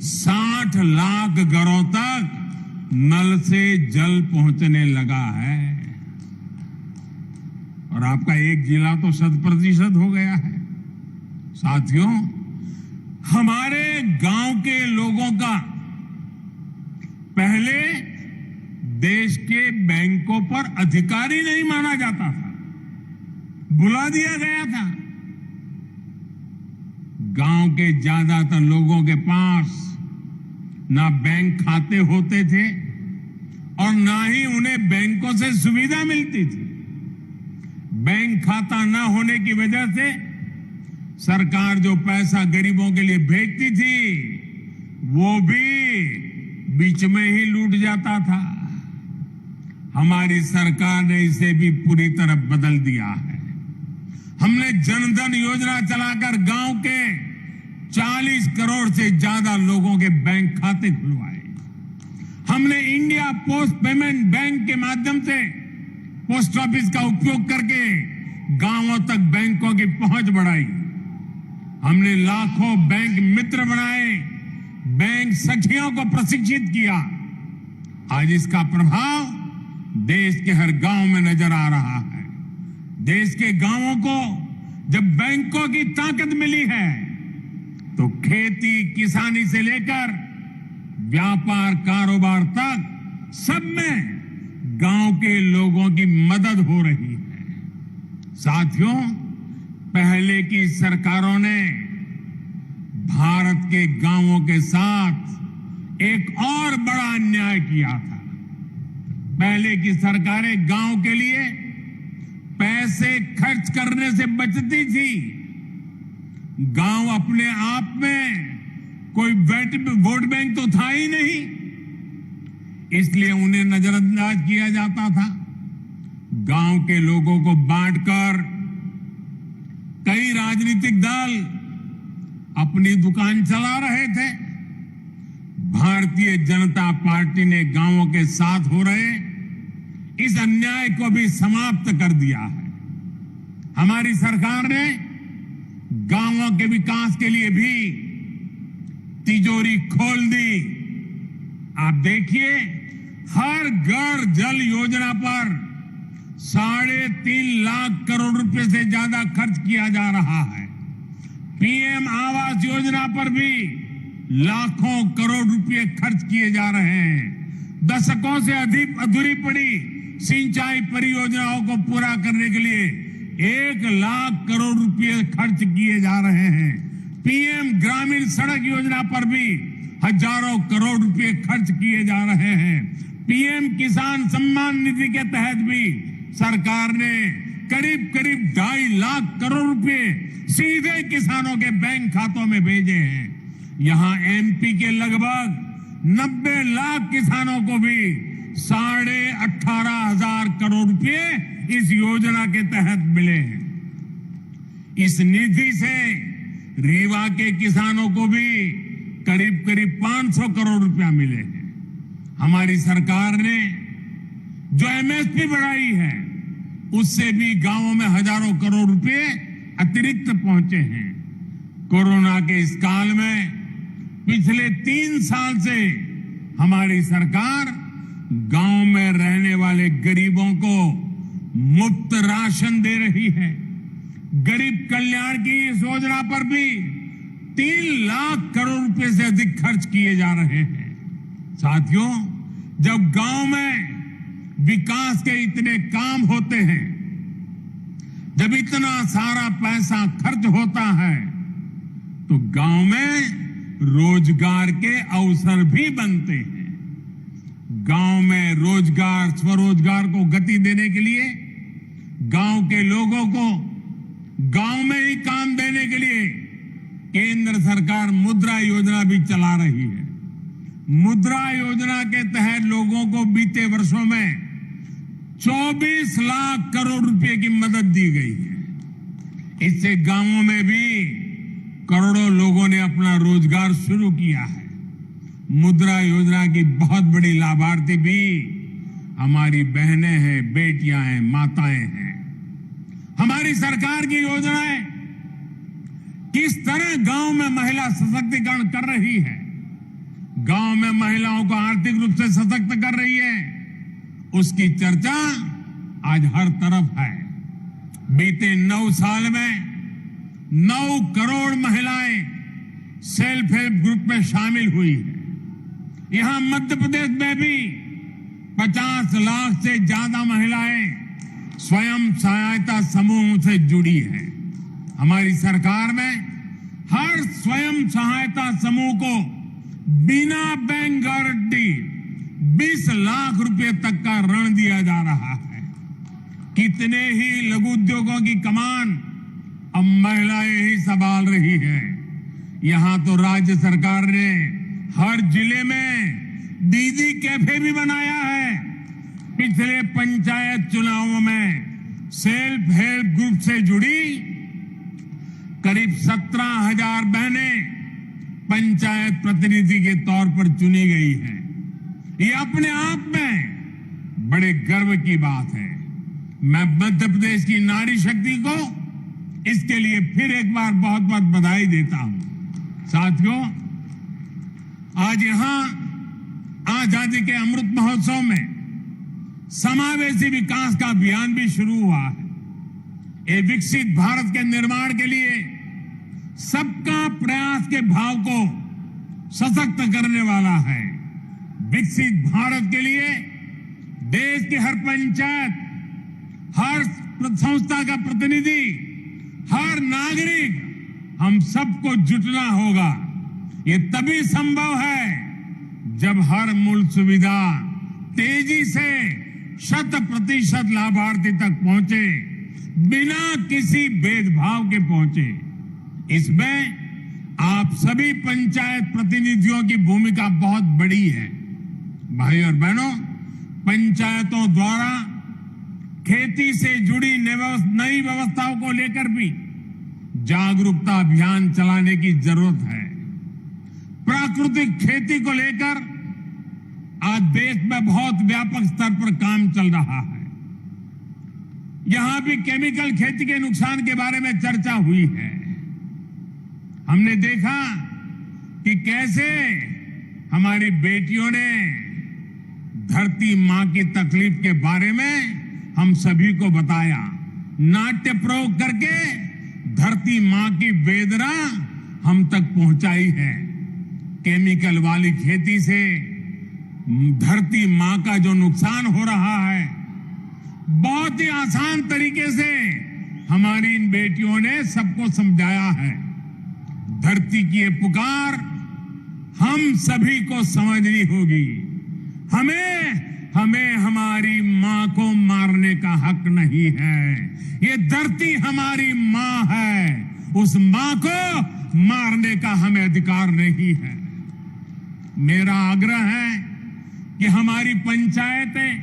60 लाख घरों तक नल से जल पहुंचने लगा है। और आपका एक जिला तो 100% हो गया है। साथियों, हमारे गांव के लोगों का पहले देश के बैंकों पर अधिकारी नहीं माना जाता था, बुला दिया गया था। गांव के ज्यादातर लोगों के पास ना बैंक खाते होते थे और ना ही उन्हें बैंकों से सुविधा मिलती थी। बैंक खाता ना होने की वजह से सरकार जो पैसा गरीबों के लिए भेजती थी, वो भी बीच में ही लूट जाता था। हमारी सरकार ने इसे भी पूरी तरह बदल दिया है। हमने जनधन योजना चलाकर गांव के 40 करोड़ से ज्यादा लोगों के बैंक खाते खुलवाए। हमने इंडिया पोस्ट पेमेंट बैंक के माध्यम से पोस्ट ऑफिस का उपयोग करके गांवों तक बैंकों की पहुंच बढ़ाई। हमने लाखों बैंक मित्र बनाए, बैंक सखियों को प्रशिक्षित किया। आज इसका प्रभाव देश के हर गांव में नजर आ रहा है। देश के गांवों को जब बैंकों की ताकत मिली है तो खेती किसानी से लेकर व्यापार कारोबार तक सब में गांव के लोगों की मदद हो रही है। साथियों, पहले की सरकारों ने भारत के गांवों के साथ एक और बड़ा अन्याय किया था। पहले की सरकारें गांव के लिए पैसे खर्च करने से बचती थी। गांव अपने आप में कोई वोट बैंक तो था ही नहीं, इसलिए उन्हें नजरअंदाज किया जाता था। गांव के लोगों को बांटकर कई राजनीतिक दल अपनी दुकान चला रहे थे। भारतीय जनता पार्टी ने गांवों के साथ हो रहे इस अन्याय को भी समाप्त कर दिया है। हमारी सरकार ने गांवों के विकास के लिए भी तिजोरी खोल दी। आप देखिए, हर घर जल योजना पर 3.5 लाख करोड़ रुपए से ज्यादा खर्च किया जा रहा है। पीएम आवास योजना पर भी लाखों करोड़ रुपए खर्च किए जा रहे हैं। दशकों से अधिक अधूरी पड़ी सिंचाई परियोजनाओं को पूरा करने के लिए 1 लाख करोड़ रुपए खर्च किए जा रहे हैं। पीएम ग्रामीण सड़क योजना पर भी हजारों करोड़ रुपए खर्च किए जा रहे हैं। पीएम किसान सम्मान निधि के तहत भी सरकार ने करीब 2.5 लाख करोड़ रुपए सीधे किसानों के बैंक खातों में भेजे हैं। यहां एमपी के लगभग 90 लाख किसानों को भी 18,500 करोड़ रुपए इस योजना के तहत मिले हैं। इस निधि से रीवा के किसानों को भी करीब 500 करोड़ रुपया मिले हैं। हमारी सरकार ने जो एमएसपी बढ़ाई है उससे भी गांवों में हजारों करोड़ रुपए अतिरिक्त पहुंचे हैं। कोरोना के इस काल में पिछले 3 साल से हमारी सरकार गांव में रहने वाले गरीबों को मुफ्त राशन दे रही है। गरीब कल्याण की इस योजना पर भी 3 लाख करोड़ रुपए से अधिक खर्च किए जा रहे हैं। साथियों, जब गांव में विकास के इतने काम होते हैं, जब इतना सारा पैसा खर्च होता है, तो गांव में रोजगार के अवसर भी बनते हैं। गांव में रोजगार, स्वरोजगार को गति देने के लिए, गांव के लोगों को गांव में ही काम देने के लिए केंद्र सरकार मुद्रा योजना भी चला रही है। मुद्रा योजना के तहत लोगों को बीते वर्षों में 24 लाख करोड़ रुपए की मदद दी गई है। इससे गांवों में भी करोड़ों लोगों ने अपना रोजगार शुरू किया है। मुद्रा योजना की बहुत बड़ी लाभार्थी भी हमारी बहनें हैं, बेटियां हैं, माताएं हैं। हमारी सरकार की योजनाएं किस तरह गांव में महिला सशक्तिकरण कर रही है, गांव में महिलाओं को आर्थिक रूप से सशक्त कर रही है, उसकी चर्चा आज हर तरफ है। बीते 9 साल में 9 करोड़ महिलाएं सेल्फ हेल्प ग्रुप में शामिल हुई है। यहां मध्य प्रदेश में भी 50 लाख से ज्यादा महिलाएं स्वयं सहायता समूह से जुड़ी है। हमारी सरकार में हर स्वयं सहायता समूह को बिना बैंक गारंटी 20 लाख रुपए तक का ऋण दिया जा रहा है। कितने ही लघु उद्योगों की कमान अब महिलाएं ही संभाल रही है। यहां तो राज्य सरकार ने हर जिले में दीदी कैफे भी बनाया है। पिछले पंचायत चुनावों में सेल्फ हेल्प ग्रुप से जुड़ी करीब 17,000 बहनें पंचायत प्रतिनिधि के तौर पर चुनी गई हैं। ये अपने आप में बड़े गर्व की बात है। मैं मध्य प्रदेश की नारी शक्ति को इसके लिए फिर एक बार बहुत बहुत बधाई देता हूं। साथियों, आज यहां आजादी के अमृत महोत्सव में समावेशी विकास का अभियान भी शुरू हुआ है। ये विकसित भारत के निर्माण के लिए सबका प्रयास के भाव को सशक्त करने वाला है। विकसित भारत के लिए देश की हर पंचायत, हर संस्था का प्रतिनिधि, हर नागरिक, हम सबको जुटना होगा। ये तभी संभव है जब हर मूल सुविधा तेजी से 100% लाभार्थी तक पहुंचे, बिना किसी भेदभाव के पहुंचे। इसमें आप सभी पंचायत प्रतिनिधियों की भूमिका बहुत बड़ी है। भाई और बहनों, पंचायतों द्वारा खेती से जुड़ी नई व्यवस्थाओं को लेकर भी जागरूकता अभियान चलाने की जरूरत है। प्राकृतिक खेती को लेकर आज देश में बहुत व्यापक स्तर पर काम चल रहा है। यहां भी केमिकल खेती के नुकसान के बारे में चर्चा हुई है। हमने देखा कि कैसे हमारी बेटियों ने धरती मां की तकलीफ के बारे में हम सभी को बताया। नाट्य प्रयोग करके धरती मां की वेदना हम तक पहुंचाई है। केमिकल वाली खेती से धरती मां का जो नुकसान हो रहा है, बहुत ही आसान तरीके से हमारी इन बेटियों ने सबको समझाया है। धरती की ये पुकार हम सभी को समझनी होगी। हमें हमारी मां को मारने का हक नहीं है। ये धरती हमारी मां है, उस मां को मारने का हमें अधिकार नहीं है। मेरा आग्रह है कि हमारी पंचायतें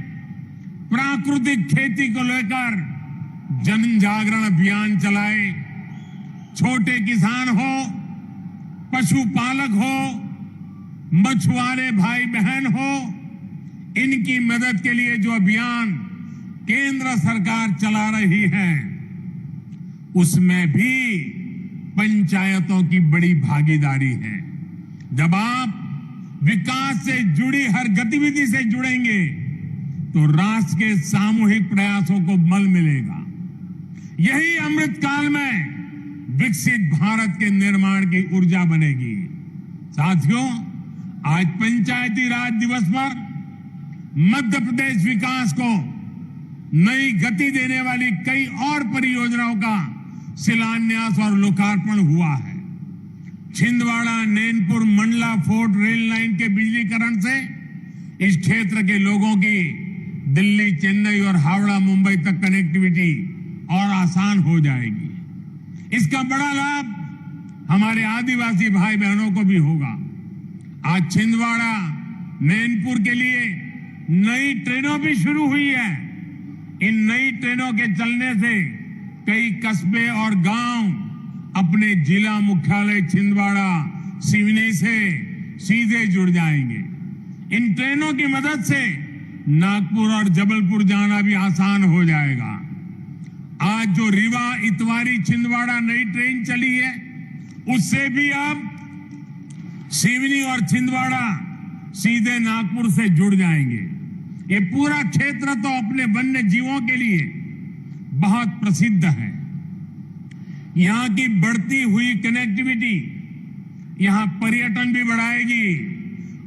प्राकृतिक खेती को लेकर जन जागरण अभियान चलाए। छोटे किसान हो, पशुपालक हो, मछुआरे भाई बहन हो, इनकी मदद के लिए जो अभियान केंद्र सरकार चला रही है, उसमें भी पंचायतों की बड़ी भागीदारी है। जब आप विकास से जुड़ी हर गतिविधि से जुड़ेंगे तो राष्ट्र के सामूहिक प्रयासों को बल मिलेगा। यही अमृत काल में विकसित भारत के निर्माण की ऊर्जा बनेगी। साथियों, आज पंचायती राज दिवस पर मध्य प्रदेश विकास को नई गति देने वाली कई और परियोजनाओं का शिलान्यास और लोकार्पण हुआ है। Chhindwara Nainpur Mandla fort rail line के बिजलीकरण से इस क्षेत्र के लोगों की दिल्ली, चेन्नई और हावड़ा, मुंबई तक कनेक्टिविटी और आसान हो जाएगी। इसका बड़ा लाभ हमारे आदिवासी भाई बहनों को भी होगा। आज छिंदवाड़ा नैनपुर के लिए नई ट्रेनों भी शुरू हुई है। इन नई ट्रेनों के चलने से कई कस्बे और गांव अपने जिला मुख्यालय छिंदवाड़ा, सिवनी से सीधे जुड़ जाएंगे। इन ट्रेनों की मदद से नागपुर और जबलपुर जाना भी आसान हो जाएगा। आज जो रीवा इतवारी छिंदवाड़ा नई ट्रेन चली है, उससे भी अब सिवनी और छिंदवाड़ा सीधे नागपुर से जुड़ जाएंगे। ये पूरा क्षेत्र तो अपने वन्य जीवों के लिए बहुत प्रसिद्ध है। यहां की बढ़ती हुई कनेक्टिविटी यहां पर्यटन भी बढ़ाएगी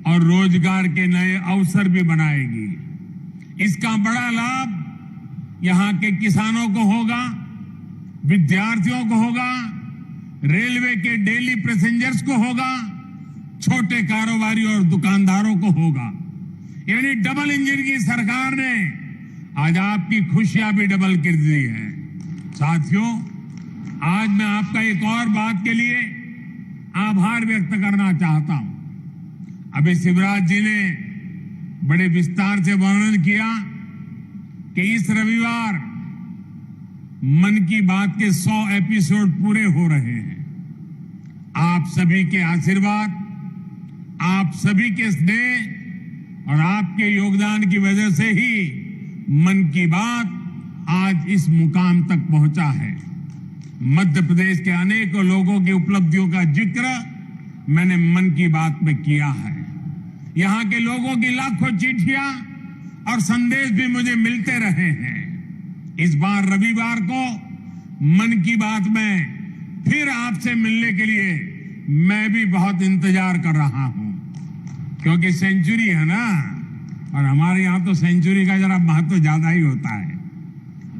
और रोजगार के नए अवसर भी बनाएगी। इसका बड़ा लाभ यहां के किसानों को होगा, विद्यार्थियों को होगा, रेलवे के डेली पैसेंजर्स को होगा, छोटे कारोबारी और दुकानदारों को होगा। यानी डबल इंजन की सरकार ने आज आपकी खुशियां भी डबल कर दी है। साथियों, आज मैं आपका एक और बात के लिए आभार व्यक्त करना चाहता हूं। अभी शिवराज जी ने बड़े विस्तार से वर्णन किया कि इस रविवार मन की बात के 100 एपिसोड पूरे हो रहे हैं। आप सभी के आशीर्वाद, आप सभी के स्नेह और आपके योगदान की वजह से ही मन की बात आज इस मुकाम तक पहुंचा है। मध्य प्रदेश के अनेकों लोगों की उपलब्धियों का जिक्र मैंने मन की बात में किया है। यहाँ के लोगों की लाखों चिट्ठियां और संदेश भी मुझे मिलते रहे हैं। इस बार रविवार को मन की बात में फिर आपसे मिलने के लिए मैं भी बहुत इंतजार कर रहा हूं, क्योंकि सेंचुरी है ना, और हमारे यहां तो सेंचुरी का जरा महत्व ज्यादा ही होता है।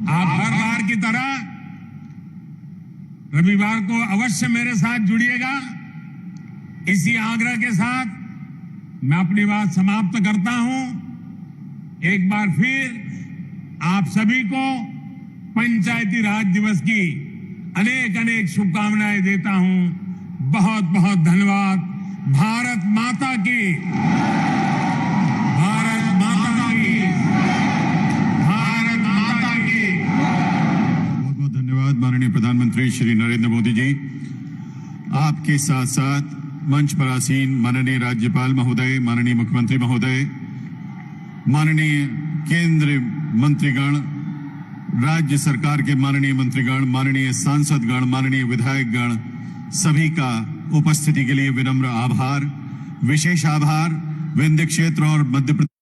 आप हर बार की तरह रविवार को अवश्य मेरे साथ जुड़िएगा। इसी आग्रह के साथ मैं अपनी बात समाप्त करता हूं। एक बार फिर आप सभी को पंचायती राज दिवस की अनेक अनेक शुभकामनाएं देता हूं। बहुत बहुत धन्यवाद। भारत माता की, भारत माता की, भारत माता की। बहुत बहुत धन्यवाद माननीय प्रधानमंत्री श्री नरेंद्र मोदी जी। आपके साथ साथ मंच पर आसीन माननीय राज्यपाल महोदय, माननीय मुख्यमंत्री महोदय, माननीय केंद्रीय मंत्रीगण, राज्य सरकार के माननीय मंत्रीगण, माननीय सांसदगण, माननीय विधायकगण, सभी का उपस्थिति के लिए विनम्र आभार। विशेष आभार विंध्य क्षेत्र और मध्य प्रदेश